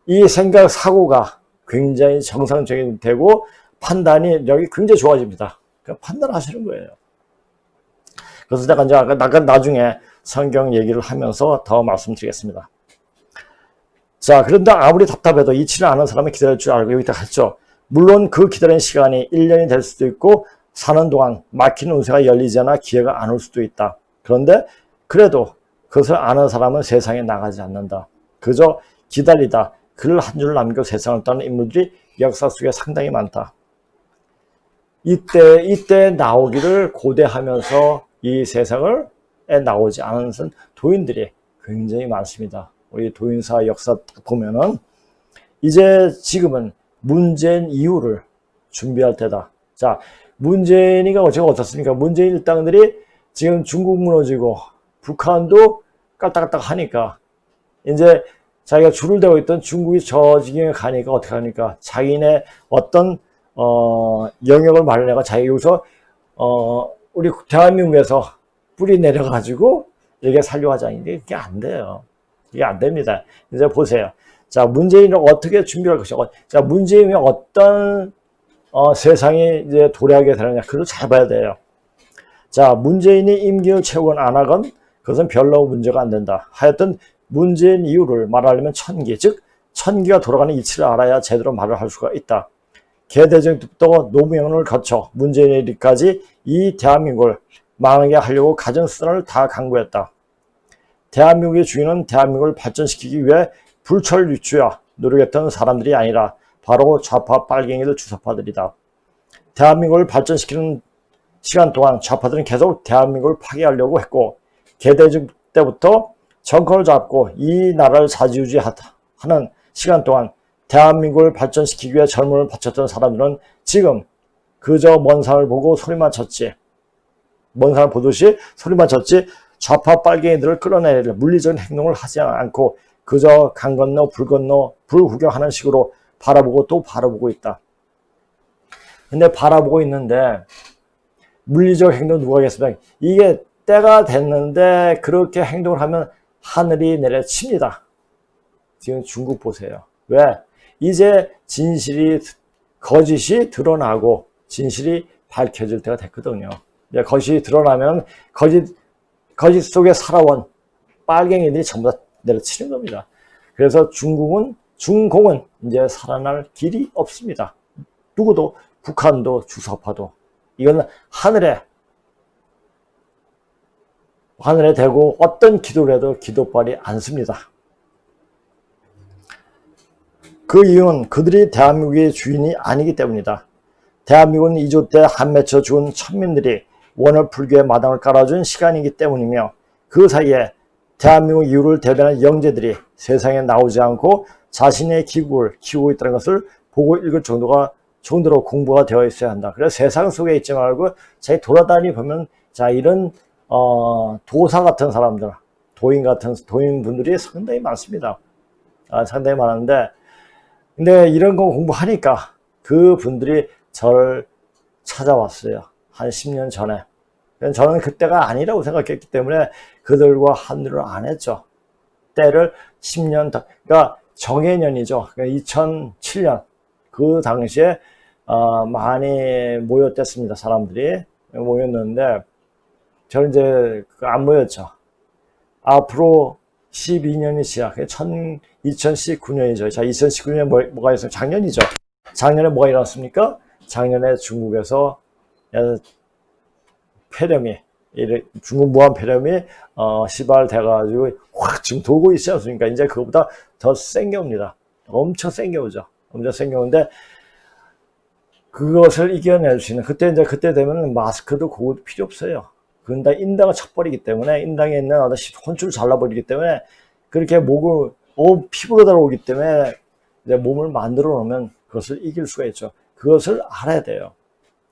이 생각, 사고가 굉장히 정상적인 되고 판단이 여기 굉장히 좋아집니다. 그러니까 판단하시는 거예요. 그래서 제가 이제 나중에 성경 얘기를 하면서 더 말씀드리겠습니다. 자, 그런데 아무리 답답해도 이치를 아는 사람은 기다릴 줄 알고 여기다 갔죠. 물론 그 기다리는 시간이 1년이 될 수도 있고 사는 동안 막힌 운세가 열리지 않아 기회가 안 올 수도 있다. 그런데 그래도 그것을 아는 사람은 세상에 나가지 않는다. 그저 기다리다 글 한 줄 남겨 세상을 떠난 인물들이 역사 속에 상당히 많다. 이때 나오기를 고대하면서 이 세상을 나오지 않은 도인들이 굉장히 많습니다. 우리 도인사 역사 보면은 이제 지금은 문재인 이후를 준비할 때다. 자, 문재인이가 어떻습니까? 문재인 일당들이 지금 중국 무너지고 북한도 깔딱깔딱 하니까 이제 자기가 줄을 대고 있던 중국이 저 지경에 가니까 어떻게 하니까 자기네 어떤 영역을 마련해가 자기 여기서 우리 대한민국에서 뿌리 내려가지고 이게 살려고 하자. 이게 안 돼요. 이게 안 됩니다. 이제 보세요. 자, 문재인을 어떻게 준비할 것이냐. 자, 문재인이 어떤 세상이 이제 도래하게 되느냐. 그걸 잘 봐야 돼요. 자, 문재인이 임기를 채우건 안 하건 그것은 별로 문제가 안 된다. 하여튼 문재인 이유를 말하려면 천기, 즉 천기가 돌아가는 이치를 알아야 제대로 말을 할 수가 있다. 개대정부터 노무현을 거쳐 문재인에 이르기까지 이 대한민국을 망하게 하려고 가진 수단을 다 강구했다. 대한민국의 주인은 대한민국을 발전시키기 위해 불철주야 노력했던 사람들이 아니라 바로 좌파 빨갱이들 주사파들이다. 대한민국을 발전시키는 시간 동안 좌파들은 계속 대한민국을 파괴하려고 했고 개대정 때부터 정권을 잡고 이 나라를 좌지우지하는 시간 동안 대한민국을 발전시키기 위해 젊음을 바쳤던 사람들은 지금 그저 먼 산을 보고 소리만 쳤지. 먼 산을 보듯이 소리만 쳤지 좌파 빨갱이들을 끌어내릴 물리적인 행동을 하지 않고 그저 강 건너 불 건너 불 구경하는 식으로 바라보고 또 바라보고 있다. 근데 바라보고 있는데 물리적 행동 누가 하겠습니까? 이게 때가 됐는데 그렇게 행동을 하면 하늘이 내려칩니다. 지금 중국 보세요. 왜? 이제 진실이 거짓이 드러나고 진실이 밝혀질 때가 됐거든요. 이제 거짓이 드러나면 거짓 속에 살아온 빨갱이들이 전부 다 내려치는 겁니다. 그래서 중공은 이제 살아날 길이 없습니다. 누구도 북한도 주사파도 이건 하늘에 대고 어떤 기도를 해도 기도발이 안 씁니다. 그 이유는 그들이 대한민국의 주인이 아니기 때문이다. 대한민국은 2조 때 한 맺혀 죽은 천민들이 원을 불교의 마당을 깔아준 시간이기 때문이며 그 사이에 대한민국 이후를 대변한 영재들이 세상에 나오지 않고 자신의 기국을 키우고 있다는 것을 보고 읽을 정도로 공부가 되어 있어야 한다. 그래서 세상 속에 있지 말고 자기 돌아다니 보면 자 이런 도사 같은 사람들, 도인분들이 상당히 많습니다. 상당히 많은데 근데 이런 거 공부하니까 그 분들이 저를 찾아왔어요. 한 10년 전에. 저는 그때가 아니라고 생각했기 때문에 그들과 한일을 안 했죠. 때를 10년 더, 그러니까 정해년이죠. 그러니까 2007년 그 당시에 많이 모였댔습니다. 사람들이 모였는데 저는 이제 안 모였죠. 앞으로 12년이 지나 2019년이죠. 자, 2019년에 뭐가 있어요? 작년이죠. 작년에 뭐가 일어났습니까? 작년에 중국에서 폐렴이 중국 무한 폐렴이 시발돼가지고 확 지금 돌고 있지 않습니까? 이제 그거보다 더 센 게 옵니다. 엄청 센 게 오죠. 엄청 센 게 오는데 그것을 이겨낼 수 있는 그때 되면 마스크도 그것도 필요 없어요. 그건 다 인당을 쳐버리기 때문에 인당에 있는 혼쭐을 잘라버리기 때문에 그렇게 목을 피부로 들어오기 때문에 이제 몸을 만들어 놓으면 그것을 이길 수가 있죠. 그것을 알아야 돼요.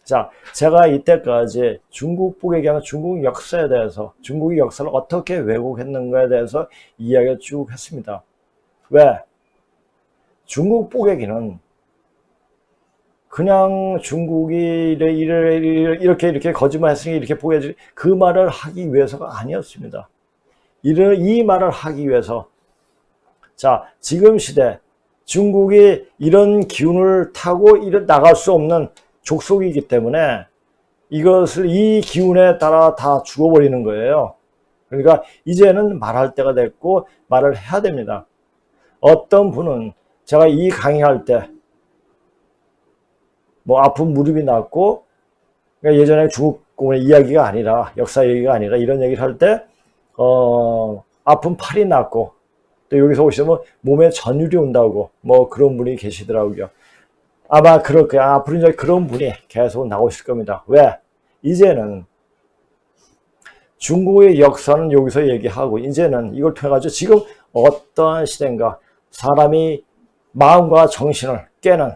자, 제가 이때까지 중국 북에게 하는 중국 역사에 대해서 중국의 역사를 어떻게 왜곡했는가에 대해서 이야기를 쭉 했습니다. 왜? 중국 북에게는 그냥 중국이 이렇게 거짓말 했으니 이렇게 보여주지 그 말을 하기 위해서가 아니었습니다. 이 말을 하기 위해서 자, 지금 시대 중국이 이런 기운을 타고 나갈 수 없는 족속이기 때문에 이 기운에 따라 다 죽어버리는 거예요. 그러니까 이제는 말할 때가 됐고 말을 해야 됩니다. 어떤 분은 제가 이 강의할 때 뭐 아픈 무릎이 났고 그러니까 예전에 중국 이야기가 아니라 역사 얘기가 아니라 이런 얘기를 할 때 아픈 팔이 났고 또 여기서 오시면 몸에 전율이 온다고 뭐 그런 분이 계시더라고요. 아마 그럴 거야. 앞으로 이제 그런 분이 계속 나오실 겁니다. 왜? 이제는 중국의 역사는 여기서 얘기하고 이제는 이걸 통해가지고 지금 어떠한 시대인가 사람이 마음과 정신을 깨는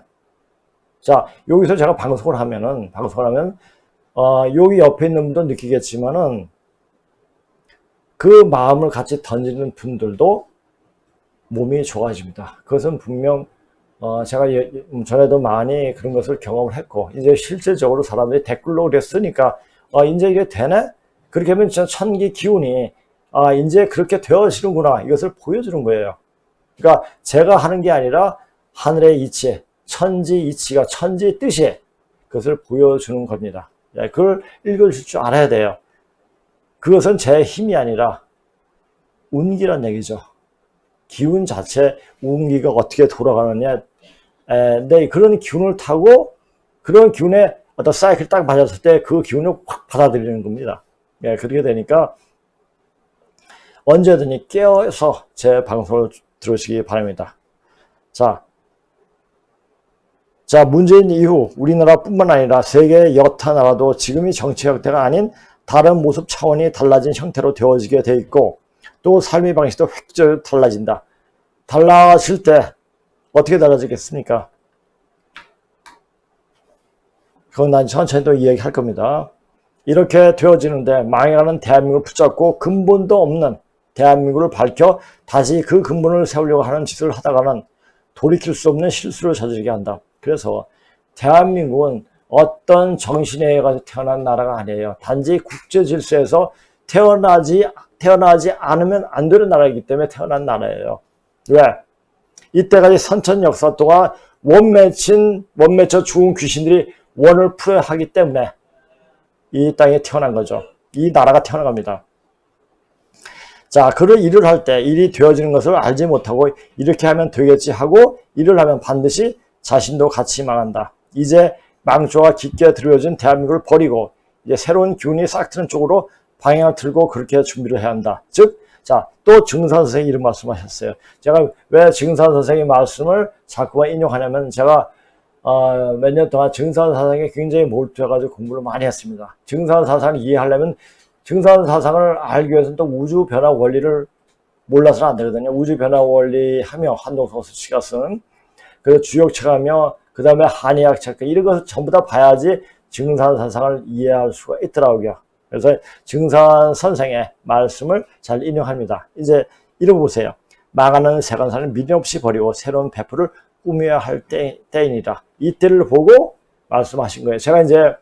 자 여기서 제가 방송을 하면 여기 옆에 있는 분도 느끼겠지만은 그 마음을 같이 던지는 분들도 몸이 좋아집니다. 그것은 분명 제가 전에도 많이 그런 것을 경험을 했고 이제 실질적으로 사람들이 댓글로 그랬으니까 이제 이게 되네? 그렇게 하면 진짜 천기 기운이 이제 그렇게 되어지는구나 이것을 보여주는 거예요. 그러니까 제가 하는 게 아니라 하늘의 이치, 천지 이치가 천지 뜻이 그것을 보여주는 겁니다. 그걸 읽으실 줄 알아야 돼요. 그것은 제 힘이 아니라 운기란 얘기죠. 기운 자체, 운기가 어떻게 돌아가느냐. 근데 그런 기운을 타고 그런 기운에 어떤 사이클 딱 맞았을 때 그 기운을 확 받아들이는 겁니다. 그렇게 되니까 언제든지 깨어서 제 방송을 들으시기 바랍니다. 자, 문재인 이후 우리나라뿐만 아니라 세계 여타 나라도 지금의 정치 형태가 아닌 다른 모습 차원이 달라진 형태로 되어지게 돼 있고 또 삶의 방식도 획기적으로 달라진다. 달라질 때 어떻게 달라지겠습니까? 그건 난 천천히 또 이야기할 겁니다. 이렇게 되어지는데 망해가는 대한민국을 붙잡고 근본도 없는 대한민국을 밝혀 다시 그 근본을 세우려고 하는 짓을 하다가는 돌이킬 수 없는 실수를 저지르게 한다. 그래서 대한민국은 어떤 정신에 의해 태어난 나라가 아니에요. 단지 국제 질서에서 태어나지 않으면 안 되는 나라이기 때문에 태어난 나라예요. 왜? 이때까지 선천 역사 동안 원맺혀 죽은 귀신들이 원을 풀어야 하기 때문에 이 땅에 태어난 거죠. 이 나라가 태어나갑니다. 자, 그런 일을 할 때 일이 되어지는 것을 알지 못하고 이렇게 하면 되겠지 하고 일을 하면 반드시 자신도 같이 망한다. 이제 망조가 깊게 들여진 대한민국을 버리고 이제 새로운 기운이 싹 트는 쪽으로 방향을 틀고 그렇게 준비를 해야 한다. 즉, 자, 또 증산 선생이 이런 말씀하셨어요. 제가 왜 증산 선생의 말씀을 자꾸만 인용하냐면 제가 몇 년 동안 증산 사상에 굉장히 몰두해가지고 공부를 많이 했습니다. 증산 사상을 이해하려면 증산 사상을 알기 위해서는 또 우주 변화 원리를 몰라서는 안 되거든요. 우주 변화 원리 하며 한동석 씨가 쓴 그래서 주역책하며 그 다음에 한의학 책 이런 것을 전부 다 봐야지 증산사상을 이해할 수가 있더라고요. 그래서 증산 선생의 말씀을 잘 인용합니다. 이제 읽어보세요. 망하는 세간사는 미련 없이 버리고 새로운 배포를 꾸며야 할 때이니라. 이때를 보고 말씀하신 거예요. 제가 이제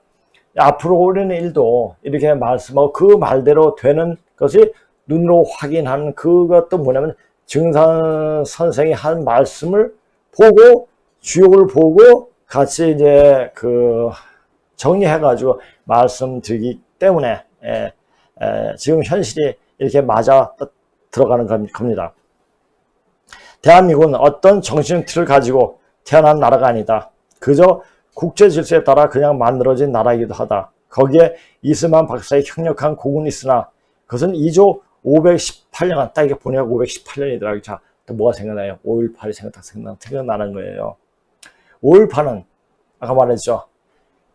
앞으로 오는 일도 이렇게 말씀하고 그 말대로 되는 것이 눈으로 확인하는 그것도 뭐냐면 증산 선생이 한 말씀을 보고 주역을 보고 같이 이제 그 정리해가지고 말씀드리기 때문에 지금 현실이 이렇게 맞아 들어가는 겁니다. 대한민국은 어떤 정신 틀을 가지고 태어난 나라가 아니다. 그저 국제 질서에 따라 그냥 만들어진 나라이기도 하다. 거기에 이스만 박사의 강력한 공은 있으나 그것은 2조 518년간 딱 이렇게 보니까 518년이더라고요. 자, 또 뭐가 생각나요? 5.18이 생각나는 거예요. 5.18은 아까 말했죠.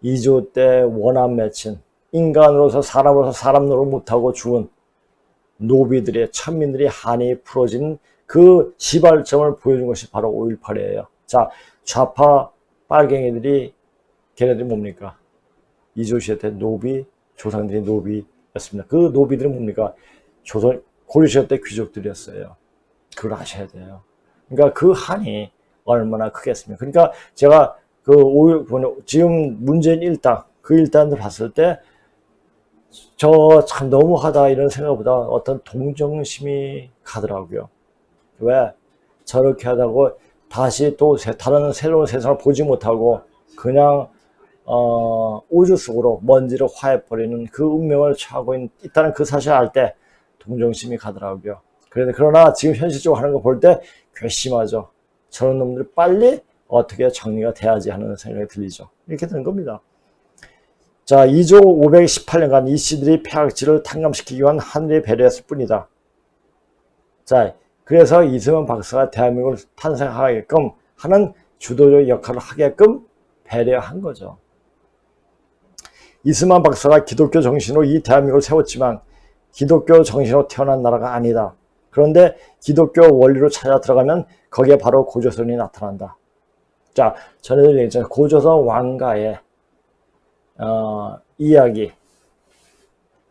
2조 때 원한 맺힌 인간으로서 사람으로서 사람 노릇 못하고 죽은 노비들의 천민들이 한이 풀어진 그 시발점을 보여준 것이 바로 5.18이에요. 자, 좌파 빨갱이들이 걔네들이 뭡니까? 이조 시대 때 노비, 조상들이 노비였습니다. 그 노비들은 뭡니까? 고려 시대 때 귀족들이었어요. 그걸 아셔야 돼요. 그러니까 그 한이 얼마나 크겠습니까? 그러니까 제가 지금 문재인 일당, 그 일당을 봤을 때 저 참 너무하다 이런 생각보다 어떤 동정심이 가더라고요. 왜? 저렇게 하다고 다시 또 다른 새로운 세상을 보지 못하고 그냥 우주 속으로 먼지를 화해버리는 그 운명을 처하고 있다는 그 사실을 알 때 동정심이 가더라고요. 그러나 지금 현실적으로 하는 거 볼 때 괘씸하죠. 저런 놈들 빨리 어떻게 정리가 돼야지 하는 생각이 들리죠. 이렇게 되는 겁니다. 자, 2조 518년간 이씨들이 폐악지를 탕감시키기 위한 하늘의 배려였을 뿐이다. 자, 그래서 이승만 박사가 대한민국을 탄생하게끔 하는 주도적 역할을 하게끔 배려한 거죠. 이승만 박사가 기독교 정신으로 이 대한민국을 세웠지만 기독교 정신으로 태어난 나라가 아니다. 그런데 기독교 원리로 찾아 들어가면 거기에 바로 고조선이 나타난다. 자, 전에도 얘기했잖아요. 고조선 왕가의 이야기,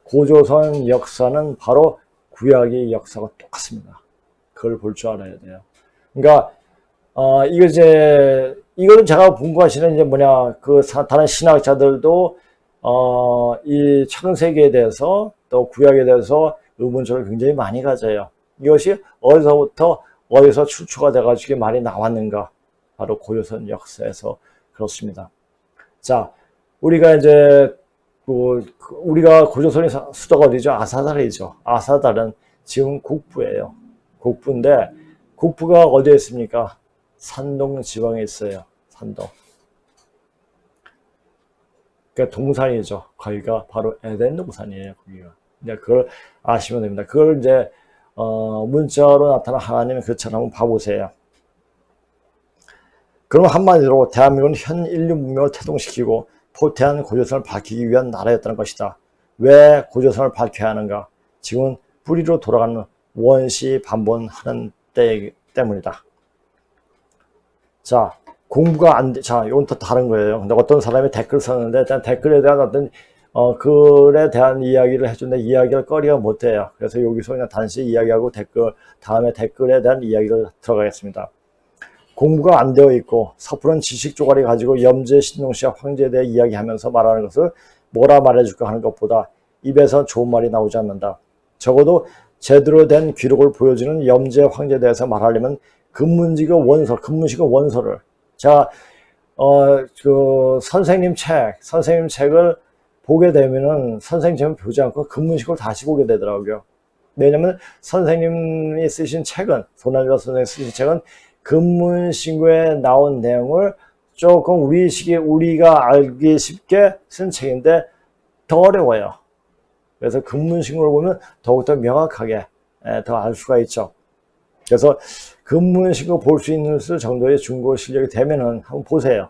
고조선 역사는 바로 구약의 역사와 똑같습니다. 그걸 볼 줄 알아야 돼요. 그러니까 이거는 제가 본 것이는 이제 뭐냐, 다른 신학자들도 이 창세기에 대해서 또 구약에 대해서 의문점을 굉장히 많이 가져요. 이것이 어디서 추초가 돼가지고 말이 나왔는가? 바로 고조선 역사에서 그렇습니다. 자, 우리가 이제 우리가 고조선의 수도가 어디죠? 아사달이죠. 아사달은 지금 국부예요. 국부인데 국부가 어디에 있습니까? 산동 지방에 있어요. 산동. 그러니까 동산이죠. 거기가 바로 에덴 동산이에요. 거기가. 이제 그걸 아시면 됩니다. 그걸 이제 문자로 나타난 하나님의 그처럼 한번 봐보세요. 그럼 한마디로 대한민국은 현 인류 문명을 태동시키고 포태한 고조선을 밝히기 위한 나라였다는 것이다. 왜 고조선을 밝혀야 하는가? 지금은 뿌리로 돌아가는 원시 반본하는 때 때문이다. 자, 공부가 안 돼. 자, 이건 또 다른 거예요. 근데 어떤 사람이 댓글 썼는데, 일단 댓글에 대한 어떤, 글에 대한 이야기를 해주는데, 이야기할 거리가 못 돼요. 그래서 여기서 그냥 단시 이야기하고 다음에 댓글에 대한 이야기를 들어가겠습니다. 공부가 안 되어 있고, 섣부른 지식 조각이 가지고 염제, 신동씨와 황제에 대해 이야기하면서 말하는 것을 뭐라 말해줄까 하는 것보다 입에서 좋은 말이 나오지 않는다. 적어도 제대로 된 기록을 보여주는 염제, 황제에 대해서 말하려면 근문식의 원서를 제가 선생님 책을 보게 되면은 선생님 보지 않고 근문식을 다시 보게 되더라고요. 왜냐면 선생님이 쓰신 책은 손한별 선생님이 쓰신 책은 근문신고에 나온 내용을 조금 우리가 알기 쉽게 쓴 책인데 더 어려워요. 그래서 근문신고를 보면 더욱더 명확하게 더 알 수가 있죠. 그래서 근문신고 볼 수 있는 정도의 중국어 실력이 되면은 한번 보세요.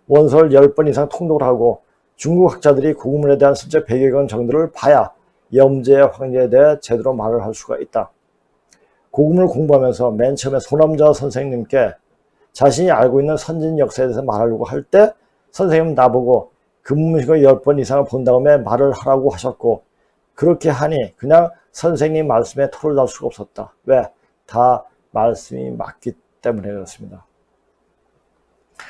원서를 10번 이상 통독을 하고 중국 학자들이 고구문에 대한 실제 배경 정도를 봐야 염제, 황제에 대해 제대로 말을 할 수가 있다. 복음을 공부하면서 맨 처음에 소남자 선생님께 자신이 알고 있는 선진 역사에 대해서 말하려고 할 때 선생님은 나보고 근무식을 10번 이상을 본 다음에 말을 하라고 하셨고, 그렇게 하니 그냥 선생님 말씀에 토를 달 수가 없었다. 왜? 다 말씀이 맞기 때문에 그렇습니다.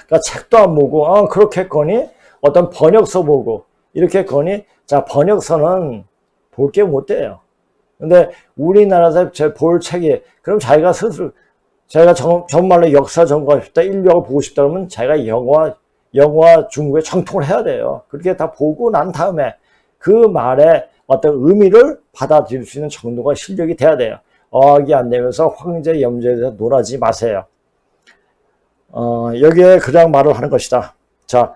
그러니까 책도 안 보고 그렇게 했거니 어떤 번역서 보고 이렇게 했거니, 자, 번역서는 볼 게 못 돼요. 근데 우리나라에서 볼 책이, 그럼 자기가 스스로, 자기가 정말로 역사 전공하고 싶다, 인류학을 보고 싶다 그러면 자기가 영어와 중국에 정통을 해야 돼요. 그렇게 다 보고 난 다음에 그 말에 어떤 의미를 받아들일 수 있는 정도가 실력이 돼야 돼요. 어학이 안 되면서 황제 염제에 대해서 놀아지 마세요. 여기에 그냥 말을 하는 것이다. 자,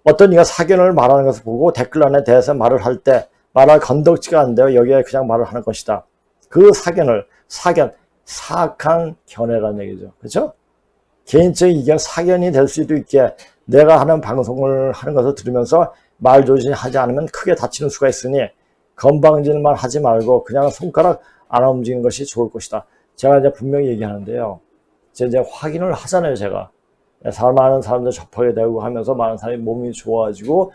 어떤 이가 사견을 말하는 것을 보고 댓글란에 대해서 말을 할 때 말할 건덕지가 안 돼요. 여기에 그냥 말을 하는 것이다. 그 사견, 사악한 견해라는 얘기죠. 그렇죠? 개인적인 이견, 사견이 될 수도 있게 내가 하는 방송을 하는 것을 들으면서 말 조심하지 않으면 크게 다치는 수가 있으니 건방진만 하지 말고 그냥 손가락 안 움직이는 것이 좋을 것이다. 제가 이제 분명히 얘기하는데요. 이제 확인을 하잖아요, 제가. 많은 사람들 접하게 되고 하면서 많은 사람이 몸이 좋아지고,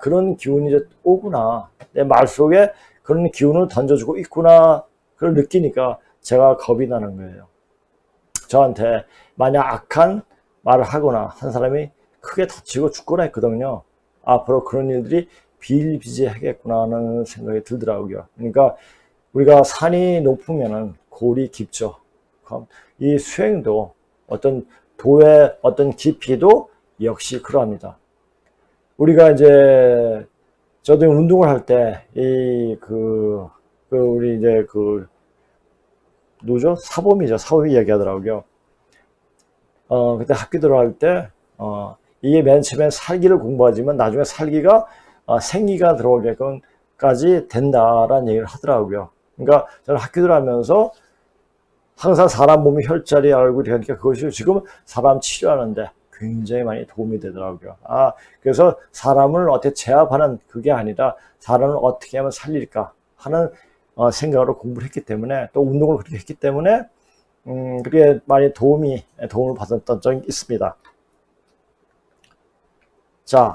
그런 기운이 이제 오구나. 내 말 속에 그런 기운을 던져주고 있구나. 그걸 느끼니까 제가 겁이 나는 거예요. 저한테 만약 악한 말을 하거나 한 사람이 크게 다치고 죽거나 했거든요. 앞으로 그런 일들이 비일비재하겠구나 하는 생각이 들더라고요. 그러니까 우리가 산이 높으면은 골이 깊죠. 이 수행도 어떤 도의 어떤 깊이도 역시 그러합니다. 우리가 이제 저도 운동을 할 때 우리 이제 누구죠? 사범이 얘기하더라고요. 그때 학교 들어갈 때 이게 맨 처음에 살기를 공부하지만 나중에 살기가 생기가 들어오게끔까지 된다라는 얘기를 하더라고요. 그러니까 저는 학교 들어가면서 항상 사람 몸이 혈자리 알고 그러니까 그것이 지금 사람 치료하는데 굉장히 많이 도움이 되더라고요. 그래서 사람을 어떻게 제압하는 그게 아니라 사람을 어떻게 하면 살릴까 하는 생각으로 공부를 했기 때문에, 또 운동을 그렇게 했기 때문에 그게 많이 도움을 받았던 적이 있습니다. 자,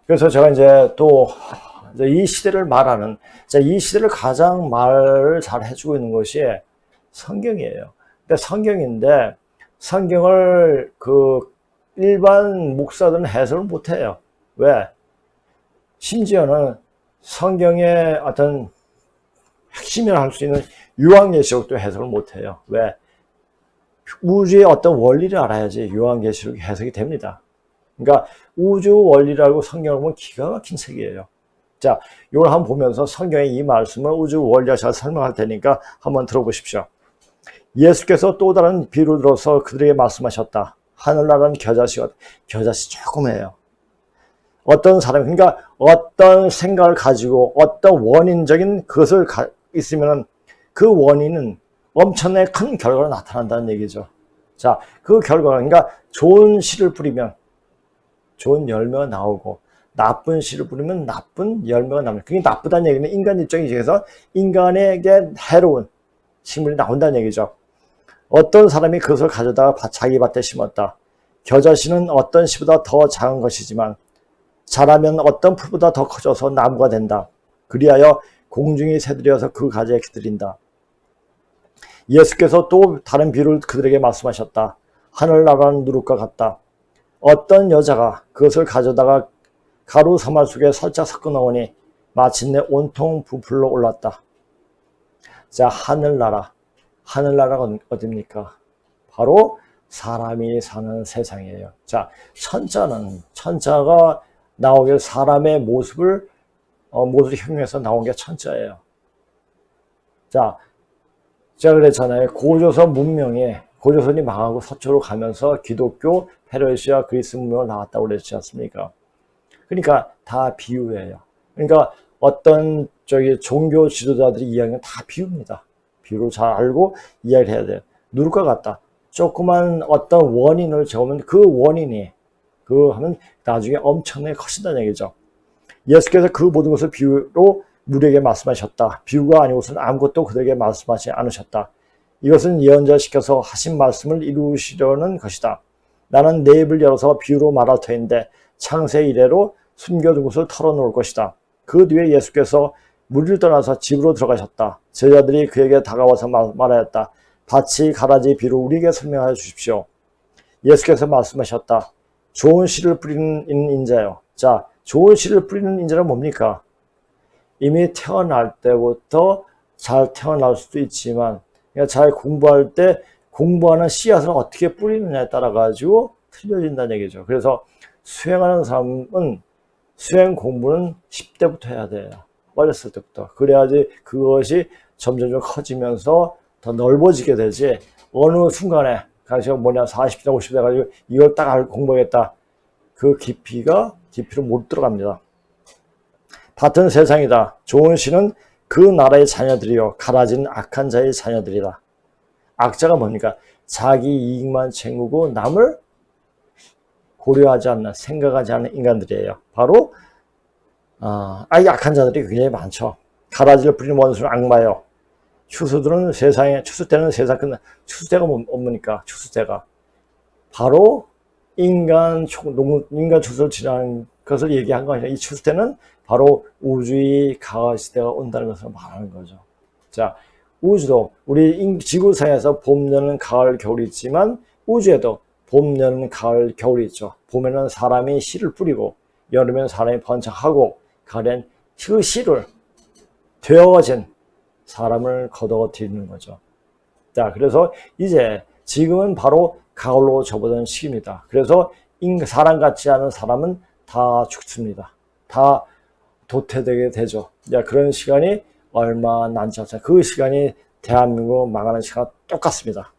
그래서 제가 이제 또 이 시대를 말하는, 이 시대를 가장 말을 잘 해주고 있는 것이 성경이에요. 근데 성경인데 성경을 일반 목사들은 해석을 못해요. 왜? 심지어는 성경의 어떤 핵심이라 할 수 있는 요한계시록도 해석을 못해요. 왜? 우주의 어떤 원리를 알아야지 요한계시록이 해석이 됩니다. 그러니까 우주 원리를 알고 성경을 보면 기가 막힌 책이에요. 자, 이걸 한번 보면서 성경의 이 말씀을 우주 원리와 잘 설명할 테니까 한번 들어보십시오. 예수께서 또 다른 비유를 들어서 그들에게 말씀하셨다. 하늘나라는 겨자씨 조그매요. 어떤 사람, 그러니까 어떤 생각을 가지고 어떤 원인적인 것을 있으면 그 원인은 엄청나게 큰 결과로 나타난다는 얘기죠. 자, 그 결과가, 그러니까 좋은 씨를 뿌리면 좋은 열매가 나오고 나쁜 씨를 뿌리면 나쁜 열매가 나옵니다. 그게 나쁘다는 얘기는 인간 입장에서 인간에게 해로운 식물이 나온다는 얘기죠. 어떤 사람이 그것을 가져다가 자기 밭에 심었다. 겨자씨는 어떤 씨보다 더 작은 것이지만 자라면 어떤 풀보다 더 커져서 나무가 된다. 그리하여 공중의 새들이어서 그 가지에 기들인다. 예수께서 또 다른 비유를 그들에게 말씀하셨다. 하늘나라는 누룩과 같다. 어떤 여자가 그것을 가져다가 가루 사말 속에 살짝 섞어 넣으니 마침내 온통 부풀러 올랐다. 자, 하늘나라가 어딥니까? 바로 사람이 사는 세상이에요. 자, 천자가 나오길 사람의 모습을 형용해서 나온 게 천자예요. 자, 제가 그랬잖아요. 고조선이 망하고 서초로 가면서 기독교, 페르시아, 그리스 문명을 나왔다고 그랬지 않습니까? 그러니까 다 비유예요. 그러니까 어떤 종교 지도자들이 이야기는 다 비유입니다. 비유를 잘 알고 이야기를 해야 돼요. 누룩과 같다. 조그만 어떤 원인을 적으면 그 원인이 하면 나중에 엄청나게 커진다는 얘기죠. 예수께서 그 모든 것을 비유로 무리에게 말씀하셨다. 비유가 아니고서는 아무것도 그들에게 말씀하지 않으셨다. 이것은 예언자시켜서 하신 말씀을 이루시려는 것이다. 나는 내 입을 열어서 비유로 말할 터인데 창세 이래로 숨겨둔 것을 털어놓을 것이다. 그 뒤에 예수께서 무리를 떠나서 집으로 들어가셨다. 제자들이 그에게 다가와서 말하였다. 밭이 가라지 비로 우리에게 설명하여 주십시오. 예수께서 말씀하셨다. 좋은 씨를 뿌리는 인자요. 자, 좋은 씨를 뿌리는 인자는 뭡니까? 이미 태어날 때부터 잘 태어날 수도 있지만 그러니까 잘 공부할 때 공부하는 씨앗을 어떻게 뿌리느냐에 따라 가지고 틀려진다는 얘기죠. 그래서 수행하는 사람은 수행 공부는 10대부터 해야 돼요. 어렸을 때부터. 그래야지 그것이 점점 커지면서 더 넓어지게 되지. 어느 순간에 가서 40대 50대 가지고 이걸 딱 알고 공부하겠다. 그 깊이로 못 들어갑니다. 밭은 세상이다. 좋은 씨는 그 나라의 자녀들이요 가라진 악한 자의 자녀들이다. 악자가 뭡니까? 자기 이익만 챙기고 남을 고려하지 않는, 생각하지 않는 인간들이에요. 바로 악한 자들이 굉장히 많죠. 가라지를 뿌리는 원수는 악마요. 추수들은 추수 때는 세상 끝나. 추수때가 뭡니까? 추수때가 바로 인간 추수를 지나는 것을 얘기한 거 아니에요. 이 추수때는 바로 우주의 가을 시대가 온다는 것을 말하는 거죠. 자, 우주도 우리 지구상에서 봄, 여름, 가을, 겨울이 있지만 우주에도 봄, 여름, 가을, 겨울이 있죠. 봄에는 사람이 씨를 뿌리고 여름에는 사람이 번창하고 가을엔 그 씨를 되어진 사람을 거두어 드리는 거죠. 자, 그래서 이제 지금은 바로 가을로 접어든 시기입니다. 그래서 사람 같지 않은 사람은 다 죽습니다. 다 도태되게 되죠. 야, 그런 시간이 얼마 남지 않습니다. 그 시간이 대한민국 망하는 시간 똑같습니다.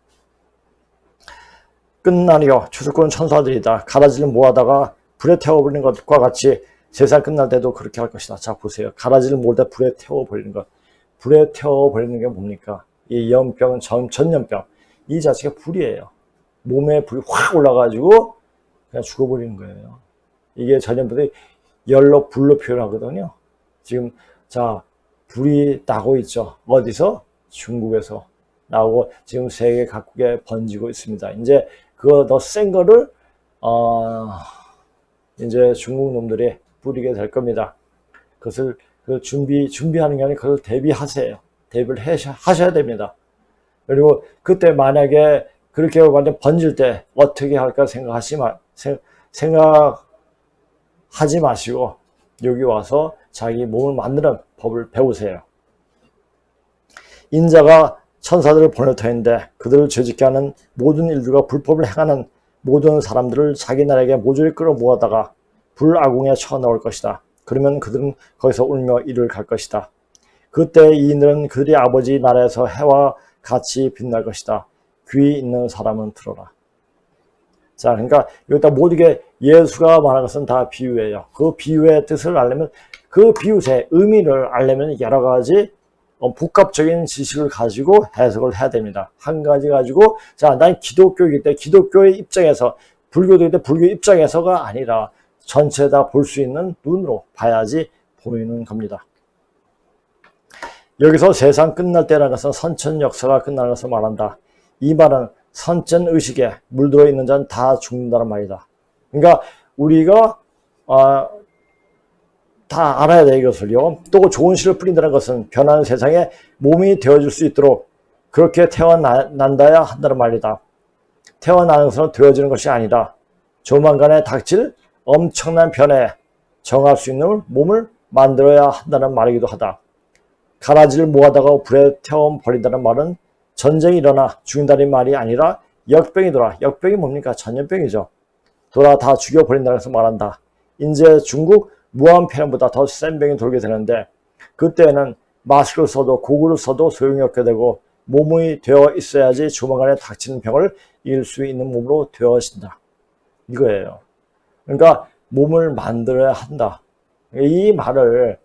끝나리요. 추수꾼은 천사들이다. 가라지를 모아다가 불에 태워버리는 것과 같이 세상 끝날 때도 그렇게 할 것이다. 자, 보세요. 가라지를 모을 때 불에 태워버리는 것. 불에 태워버리는 게 뭡니까? 이 연병은 전염병. 이 자체가 불이에요. 몸에 불이 확 올라가지고 그냥 죽어버리는 거예요. 이게 전염병이 열로 불로 표현하거든요. 지금 자 불이 나고 있죠. 어디서? 중국에서 나오고 지금 세계 각국에 번지고 있습니다. 이제 그거 더 센 거를 이제 중국 놈들이 뿌리게 될 겁니다. 그것을 준비하는 게 아니라 그걸 대비하세요. 대비를 하셔야 됩니다. 그리고 그때 만약에 그렇게 완전 번질 때 어떻게 할까 생각하지 마시고 여기 와서 자기 몸을 만드는 법을 배우세요. 인자가 천사들을 보낼 터인데 그들을 죄짓게 하는 모든 일들과 불법을 행하는 모든 사람들을 자기 나라에게 모조리 끌어모아다가 불아궁에 쳐넣을 것이다. 그러면 그들은 거기서 울며 이를 갈 것이다. 그때 이인들은 그들의 아버지 나라에서 해와 같이 빛날 것이다. 귀 있는 사람은 들어라. 자, 그러니까 여기다 모든 게 예수가 말한 것은 다 비유예요. 그 비유의 뜻을 알려면 그 비유의 의미를 알려면 여러 가지 복합적인 지식을 가지고 해석을 해야 됩니다. 한 가지 가지고 자, 난 기독교이기 때문에 기독교의 입장에서 불교도이기 때문에 불교 입장에서가 아니라 전체 다 볼 수 있는 눈으로 봐야지 보이는 겁니다. 여기서 세상 끝날 때라는 것은 선천 역사가 끝나는 것을 말한다. 이 말은 선천 의식에 물들어 있는 자는 다 죽는다는 말이다. 그러니까 우리가 다 알아야 돼 이것을요. 또 좋은 씨를 뿌린다는 것은 변하는 세상에 몸이 되어줄 수 있도록 그렇게 태어난다야 한다는 말이다. 태어나는 것은 되어지는 것이 아니라 조만간에 닥칠 엄청난 변화에 정할 수 있는 몸을 만들어야 한다는 말이기도 하다. 가라지를 모아다가 불에 태워버린다는 말은 전쟁이 일어나 죽인다는 말이 아니라 역병이 돌아. 역병이 뭡니까? 전염병이죠. 돌아 다 죽여버린다는 것을 말한다. 이제 중국 무한폐렴보다 더 센 병이 돌게 되는데 그때는 마스크를 써도 고글을 써도 소용이 없게 되고 몸이 되어 있어야지 조만간에 닥치는 병을 이길 수 있는 몸으로 되어진다. 이거예요. 그러니까 몸을 만들어야 한다. 이 말을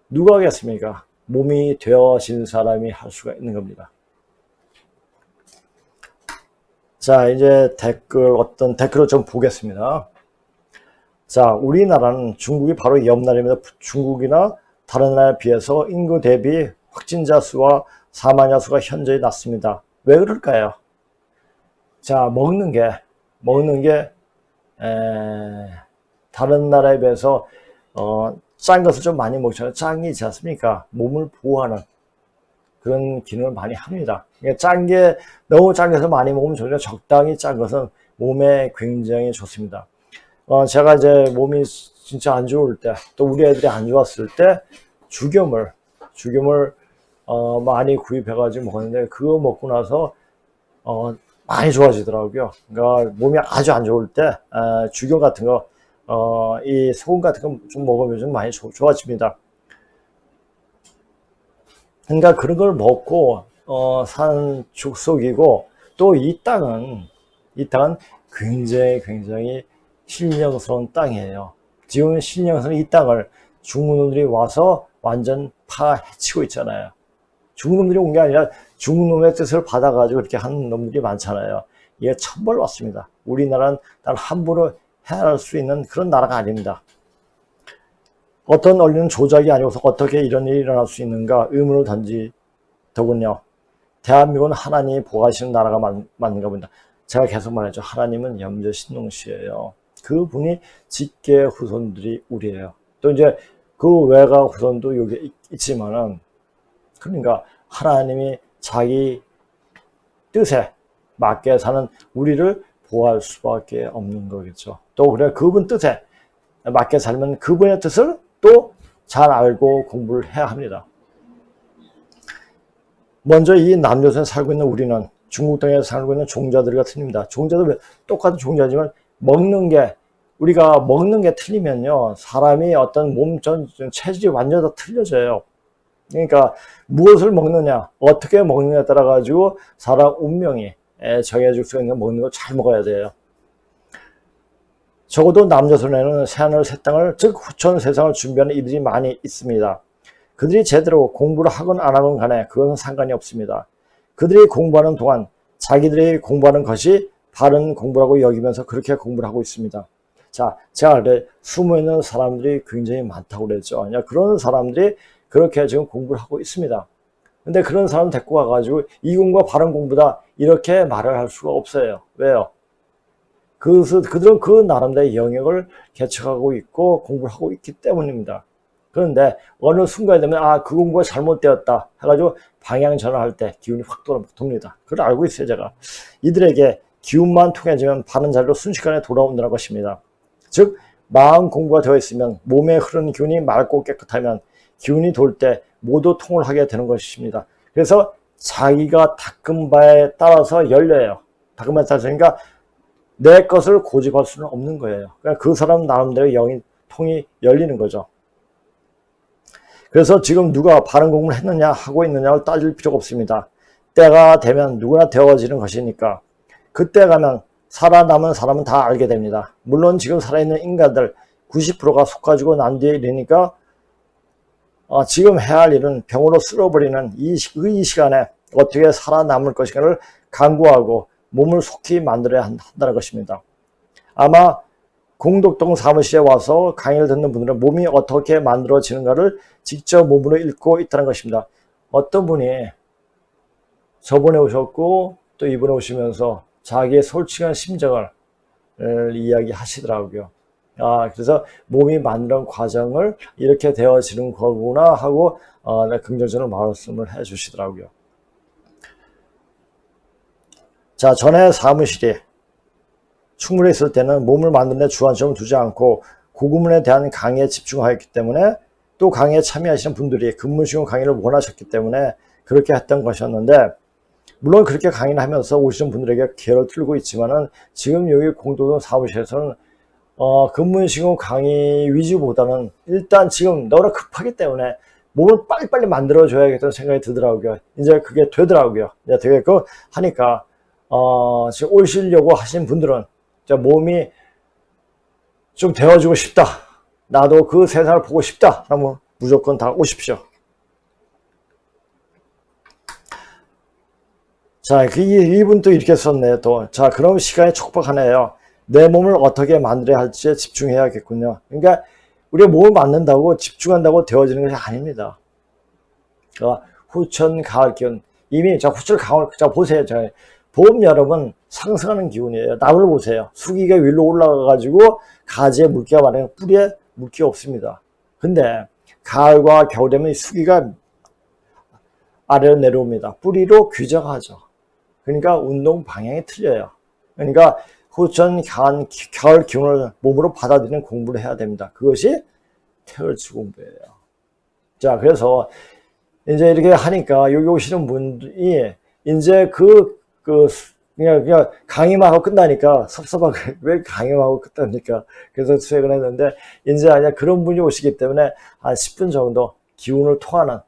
누가 하겠습니까? 몸이 되어진 사람이 할 수가 있는 겁니다. 자, 이제 어떤 댓글을 좀 보겠습니다. 자, 우리나라는 중국이 바로 옆 나라입니다. 중국이나 다른 나라에 비해서 인구 대비 확진자 수와 사망자 수가 현저히 낮습니다. 왜 그럴까요? 자, 먹는 게, 다른 나라에 비해서, 짠 것을 좀 많이 먹잖아요. 짠 게 있지 않습니까? 몸을 보호하는 그런 기능을 많이 합니다. 그러니까 너무 짠 것을 많이 먹으면 좋으나 적당히 짠 것은 몸에 굉장히 좋습니다. 제가 이제 몸이 진짜 안 좋을 때, 또 우리 애들이 안 좋았을 때, 죽염을, 많이 구입해가지고 먹었는데, 그거 먹고 나서, 많이 좋아지더라고요. 그러니까 몸이 아주 안 좋을 때, 죽염 같은 거, 이 소금 같은 거 좀 먹으면 좀 많이 좋아집니다. 그러니까 그런 걸 먹고, 산 축속이고, 또 이 땅은 굉장히 신령스러운 땅이에요. 지금 신령스러운 이 땅을 중국놈들이 와서 완전 파헤치고 있잖아요. 중국놈들이 온 게 아니라 중국놈의 뜻을 받아가지고 이렇게 하는 놈들이 많잖아요. 이게 천벌 받습니다. 우리나라는 단 함부로 해할 수 있는 그런 나라가 아닙니다. 어떤 언론은 조작이 아니고서 어떻게 이런 일이 일어날 수 있는가 의문을 던지더군요. 대한민국은 하나님이 보호하시는 나라가 맞는가 봅니다. 제가 계속 말했죠. 하나님은 염저신동씨예요. 그분이 직계 후손들이 우리예요. 또 이제 그 외가 후손도 여기 있지만은, 그러니까 하나님이 자기 뜻에 맞게 사는 우리를 보호할 수밖에 없는 거겠죠. 또 그래 그분 뜻에 맞게 살면 그분의 뜻을 또 잘 알고 공부를 해야 합니다. 먼저 이 남조선에 살고 있는 우리는 중국 땅에 살고 있는 종자들과 틀립니다. 종자도 똑같은 종자지만 우리가 먹는 게 틀리면요, 사람이 어떤 체질이 완전히 다 틀려져요. 그러니까 무엇을 먹느냐, 어떻게 먹느냐에 따라 가지고 사람 운명이 정해질 수 있는, 먹는 걸 잘 먹어야 돼요. 적어도 남조선에는 새하늘 새 땅을, 즉 후천 세상을 준비하는 이들이 많이 있습니다. 그들이 제대로 공부를 하건 안 하건 간에 그것은 상관이 없습니다. 그들이 공부하는 동안 자기들이 공부하는 것이 바른 공부라고 여기면서 그렇게 공부를 하고 있습니다. 자, 제가 그래 숨어있는 사람들이 굉장히 많다고 그랬죠. 그런 사람들이 그렇게 지금 공부를 하고 있습니다. 근데 그런 사람 데리고 와가지고 이 공부가 바른 공부다 이렇게 말을 할 수가 없어요. 왜요? 그들은 그 나름대로의 영역을 개척하고 있고 공부를 하고 있기 때문입니다. 그런데 어느 순간에 되면 그 공부가 잘못되었다 해가지고 방향 전환할 때 기운이 확 돕니다. 그걸 알고 있어요. 제가 이들에게 기운만 통해지면 바른 자리로 순식간에 돌아온다는 것입니다. 즉 마음 공부가 되어 있으면 몸에 흐르는 기운이 맑고 깨끗하면 기운이 돌 때 모두 통을 하게 되는 것입니다. 그래서 자기가 닦은 바에 따라서 열려요. 닦은 바에 따라서. 그러니까 내 것을 고집할 수는 없는 거예요. 그러니까 그 사람 나름대로 통이 열리는 거죠. 그래서 지금 누가 바른 공부를 했느냐 하고 있느냐를 따질 필요가 없습니다. 때가 되면 누구나 되어지는 것이니까 그때 가면 살아남은 사람은 다 알게 됩니다. 물론 지금 살아있는 인간들 90%가 속가지고 난 뒤에 이러니까 지금 해야 할 일은 병으로 쓸어버리는 이 시간에 어떻게 살아남을 것인가를 강구하고 몸을 속히 만들어야 한다는 것입니다. 아마 공덕동 사무실에 와서 강의를 듣는 분들은 몸이 어떻게 만들어지는가를 직접 몸으로 읽고 있다는 것입니다. 어떤 분이 저번에 오셨고 또 이번에 오시면서 자기의 솔직한 심정을 이야기하시더라고요. 그래서 몸이 만드는 과정을 이렇게 되어지는 거구나 하고 긍정적으로 말씀을 해 주시더라고요. 자, 전에 사무실이 충무로에 있을 때는 몸을 만드는 데 주안점을 두지 않고 고구문에 대한 강의에 집중하였기 때문에 또 강의에 참여하시는 분들이 근무시간 강의를 원하셨기 때문에 그렇게 했던 것이었는데, 물론 그렇게 강의를 하면서 오시는 분들에게 기회를 틀고 있지만은 지금 여기 공동동 사무실에서는 근무시간 강의 위주보다는 일단 지금 너무나 급하기 때문에 몸을 빨리빨리 만들어줘야겠다는 생각이 들더라고요. 이제 그게 되더라고요. 이제 되겠고 하니까 지금 오시려고 하신 분들은 몸이 좀 되어주고 싶다, 나도 그 세상을 보고 싶다 하면 무조건 다 오십시오. 자, 이분 또 이렇게 썼네요. 또, 자, 그럼 시간이 촉박하네요. 내 몸을 어떻게 만들어야 할지에 집중해야겠군요. 그러니까 우리가 몸을 만든다고 집중한다고 되어지는 것이 아닙니다. 후천 가을 기운, 이미 저 후출 강을 자 보세요. 봄, 여름은 상승하는 기운이에요. 나무를 보세요. 수기가 위로 올라가가지고 가지에 물기가 많아요. 뿌리에 물기가 없습니다. 근데 가을과 겨울 되면 수기가 아래로 내려옵니다. 뿌리로 규정하죠. 그러니까 운동 방향이 틀려요. 그러니까 후천 가을 기운을 몸으로 받아들이는 공부를 해야 됩니다. 그것이 태을주 공부예요. 자, 그래서 이제 이렇게 하니까 여기 오시는 분이 이제 그냥 강의만 끝나니까 섭섭하고 왜 강의만 끝나니까 그래서 수행을 했는데 이제 아니야 그런 분이 오시기 때문에 한 10분 정도 기운을 통하는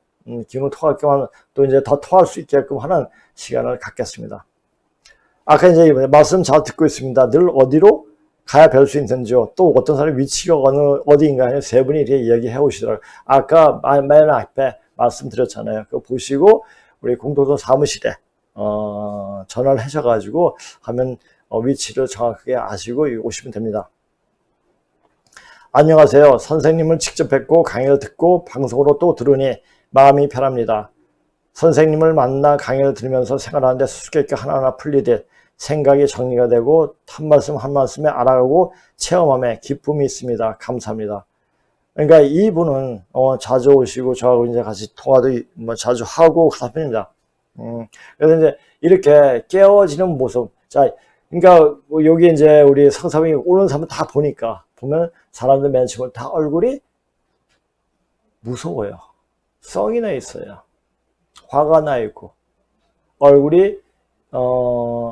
기운을 통할 겸 또 이제 더 통할 수 있게끔 하는 시간을 갖겠습니다. 아까 이제 말씀 잘 듣고 있습니다. 늘 어디로 가야 뵐 수 있는지요. 또 어떤 사람의 위치가 어디인가 세 분이 이렇게 이야기해 오시더라고요. 아까 맨 앞에 말씀드렸잖아요. 그거 보시고 우리 공동선 사무실에 전화를 하셔가지고 하면 위치를 정확하게 아시고 오시면 됩니다. 안녕하세요. 선생님을 직접 뵙고 강의를 듣고 방송으로 또 들으니 마음이 편합니다. 선생님을 만나 강의를 들으면서 생활하는데 수수께끼 하나하나 풀리듯 생각이 정리가 되고 한 말씀 한 말씀에 알아가고 체험함에 기쁨이 있습니다. 감사합니다. 그러니까 이분은 자주 오시고 저하고 이제 같이 통화도 뭐 자주 하고 그런 편입니다. 그래서 이제 이렇게 깨어지는 모습. 자, 그러니까 여기 이제 우리 상사분이 오는 사람 다 보면 사람들 맨 처음에 다 얼굴이 무서워요. 썽이 나 있어요. 화가 나 있고 얼굴이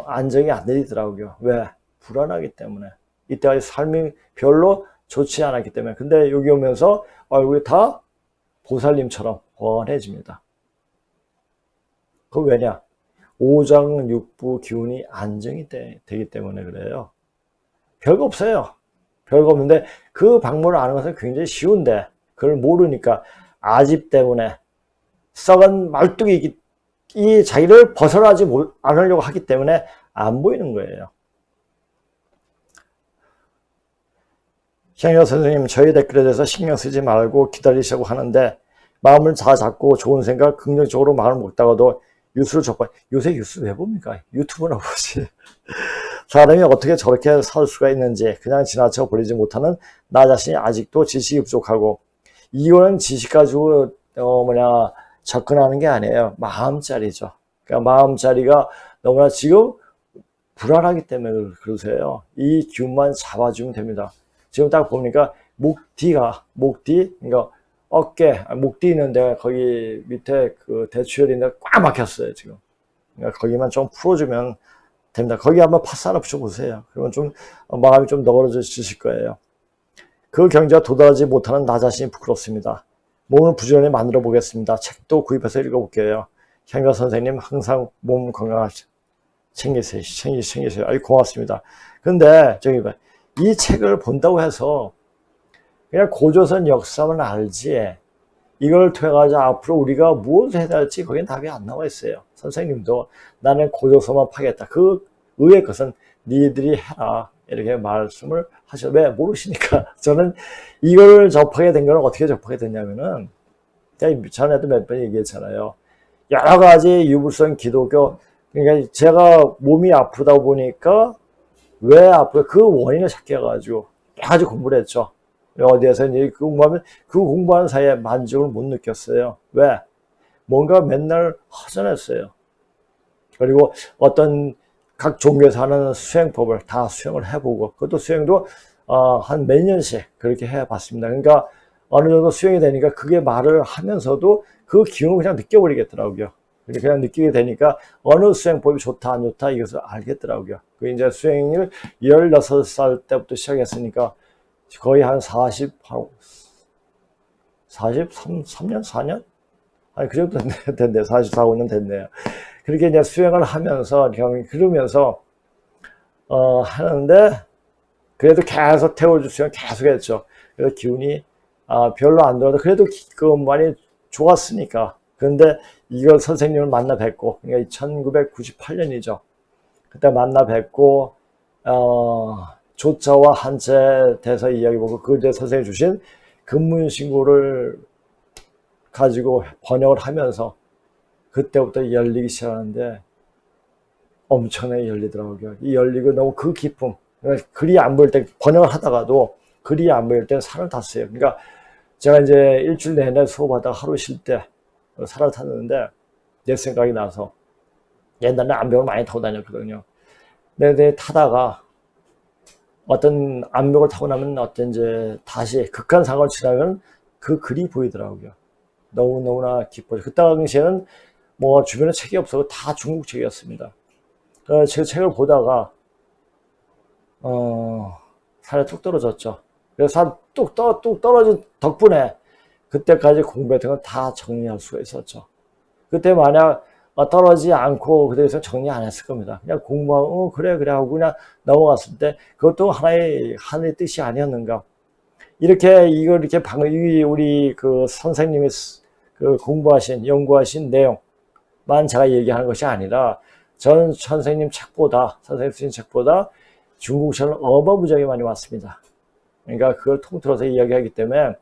안정이 안 되더라고요. 왜? 불안하기 때문에. 이때까지 삶이 별로 좋지 않았기 때문에. 근데 여기 오면서 얼굴이 다 보살님처럼 훤해집니다. 그 왜냐? 오장육부 기운이 안정이 되기 때문에 그래요. 별거 없어요. 별거 없는데 그 방법을 아는 것은 굉장히 쉬운데 그걸 모르니까 아집 때문에 썩은 말뚝이 이 자기를 벗어나지 않으려고 하기 때문에 안 보이는 거예요. 향여 선생님, 저희 댓글에 대해서 신경 쓰지 말고 기다리시라고 하는데 마음을 다 잡고 좋은 생각, 긍정적으로 마음을 먹다가도 뉴스를 접하. 요새 뉴스 왜 봅니까? 유튜브나 보지. 사람이 어떻게 저렇게 살 수가 있는지 그냥 지나쳐 버리지 못하는 나 자신이 아직도 지식이 부족하고 이거는 지식 가지고 접근하는 게 아니에요. 마음자리죠. 그러니까 마음자리가 너무나 지금 불안하기 때문에 그러세요. 이 기운만 잡아주면 됩니다. 지금 딱 보니까 목 뒤, 그러니까 어깨, 목 뒤 있는데 거기 밑에 그 대추혈인데 꽉 막혔어요, 지금. 그러니까 거기만 좀 풀어주면 됩니다. 거기 한번 파스 하나 붙여보세요. 그러면 좀 마음이 좀 너그러지실 거예요. 그 경지가 도달하지 못하는 나 자신이 부끄럽습니다. 몸을 부지런히 만들어 보겠습니다. 책도 구입해서 읽어볼게요. 향가 선생님 항상 몸 건강하시 챙기세요. 아이 고맙습니다. 근데 저기 이 책을 본다고 해서 그냥 고조선 역사만 알지 이걸 통해가지고 앞으로 우리가 무엇을 해야 될지 거기에 답이 안 나와 있어요. 선생님도 나는 고조선만 파겠다. 그 의의 것은 니들이 해라. 이렇게 말씀을 하셔. 왜? 모르시니까. 저는 이걸 접하게 된 거는 어떻게 접하게 됐냐면은, 전에도 몇 번 얘기했잖아요. 여러 가지 유불선 기독교, 그러니까 제가 몸이 아프다 보니까 왜 아프다? 그 원인을 찾게 해가지고 여러 가지 공부를 했죠. 어디에서 이제 그 공부하는 사이에 만족을 못 느꼈어요. 왜? 뭔가 맨날 허전했어요. 그리고 어떤 각 종교에서 하는 수행법을 다 수행을 해보고 그것도 수행도 한 몇 년씩 그렇게 해봤습니다. 그러니까 어느 정도 수행이 되니까 그게 말을 하면서도 그 기운을 그냥 느껴버리겠더라고요. 그냥 느끼게 되니까 어느 수행법이 좋다 안 좋다 이것을 알겠더라고요. 그 이제 수행을 16살 때부터 시작했으니까 거의 한 43년? 4년? 아니 그 정도 됐네요. 44, 5년 됐네요. 그렇게 이제 수행을 하면서 그러면서 하는데 그래도 계속 태워줄 수행 계속 했죠. 그래서 기운이 별로 안 들어도 그래도 그 많이 좋았으니까. 그런데 이걸 선생님을 만나 뵙고 그러니까 1998년이죠. 그때 만나 뵙고 조자와 한체 대사 이야기 보고 그 이제 선생님이 주신 근문신고를 가지고 번역을 하면서 그때부터 열리기 시작하는데 엄청나게 열리더라고요. 이 열리고 너무 그 기쁨. 그러니까 글이 안 보일 때 번역을 하다가도 글이 안 보일 때 살을 탔어요. 그러니까 제가 이제 일주일 내내 수업하다가 하루 쉴 때 살을 탔는데 내 생각이 나서 옛날에 암벽을 많이 타고 다녔거든요. 근데 타다가 어떤 암벽을 타고 나면 어떤 이제 다시 극한 상황을 지나면 그 글이 보이더라고요. 너무너무나 기뻐요. 그때 당시에는 뭐 주변에 책이 없어서 다 중국 책이었습니다. 그래서 제 책을 보다가 살이 뚝 떨어졌죠. 그래서 살 뚝 떨어진 덕분에 그때까지 공부했던 건 다 정리할 수가 있었죠. 그때 만약 떨어지지 않고 그때서 정리 안 했을 겁니다. 그냥 공부하고 그래 하고 그냥 넘어갔을 때 그것도 하나의 뜻이 아니었는가. 이렇게 이걸 이렇게 우리 그 선생님이 그 공부하신 연구하신 내용만 제가 얘기하는 것이 아니라 전 선생님 쓰신 책보다 중국어를 어마무지하게 많이 왔습니다. 그러니까 그걸 통틀어서 이야기하기 때문에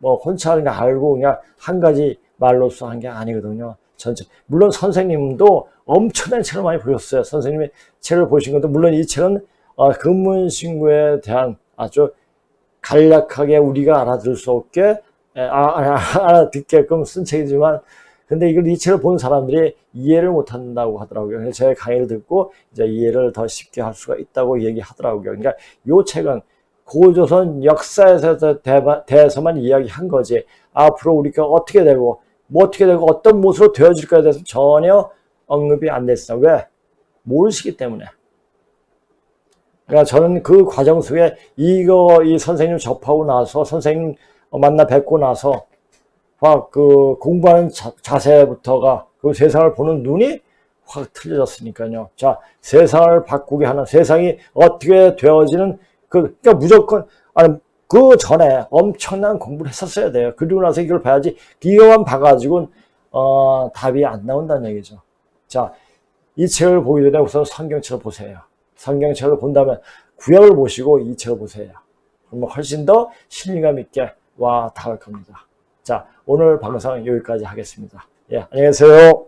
혼자 그냥 알고 그냥 한 가지 말로써 한 게 아니거든요. 전체 물론 선생님도 엄청난 책을 많이 보셨어요. 선생님의 책을 보신 것도 물론 이 책은 근문신고에 대한 아주 간략하게 우리가 알아들을 수 없게 알아듣게끔 쓴 책이지만 근데 이 책을 본 사람들이 이해를 못한다고 하더라고요. 그래서 제 강의를 듣고 이제 이해를 더 쉽게 할 수가 있다고 얘기하더라고요. 그러니까 이 책은 고조선 역사에서 대해서만 이야기한 거지 앞으로 우리가 어떻게 되고 어떤 모습으로 되어질까에 대해서 전혀 언급이 안 됐어요. 왜? 모르시기 때문에. 그러니까 저는 그 과정 속에 이 선생님 접하고 나서 선생님 만나 뵙고 나서 그 공부하는 자세부터가 그 세상을 보는 눈이 확 틀려졌으니까요. 자, 세상을 바꾸게 하는 세상이 어떻게 되어지는 그러니까 무조건 그 전에 엄청난 공부를 했었어야 돼요. 그리고 나서 이걸 봐야지 이거만 봐가지고는 답이 안 나온다는 얘기죠. 자, 이 책을 보기 전에 우선 성경책을 보세요. 성경책을 본다면 구약을 보시고 이 책을 보세요. 그러면 훨씬 더 신뢰감 있게 와 닿을 겁니다. 자, 오늘 방송 여기까지 하겠습니다. 예, 안녕히 계세요.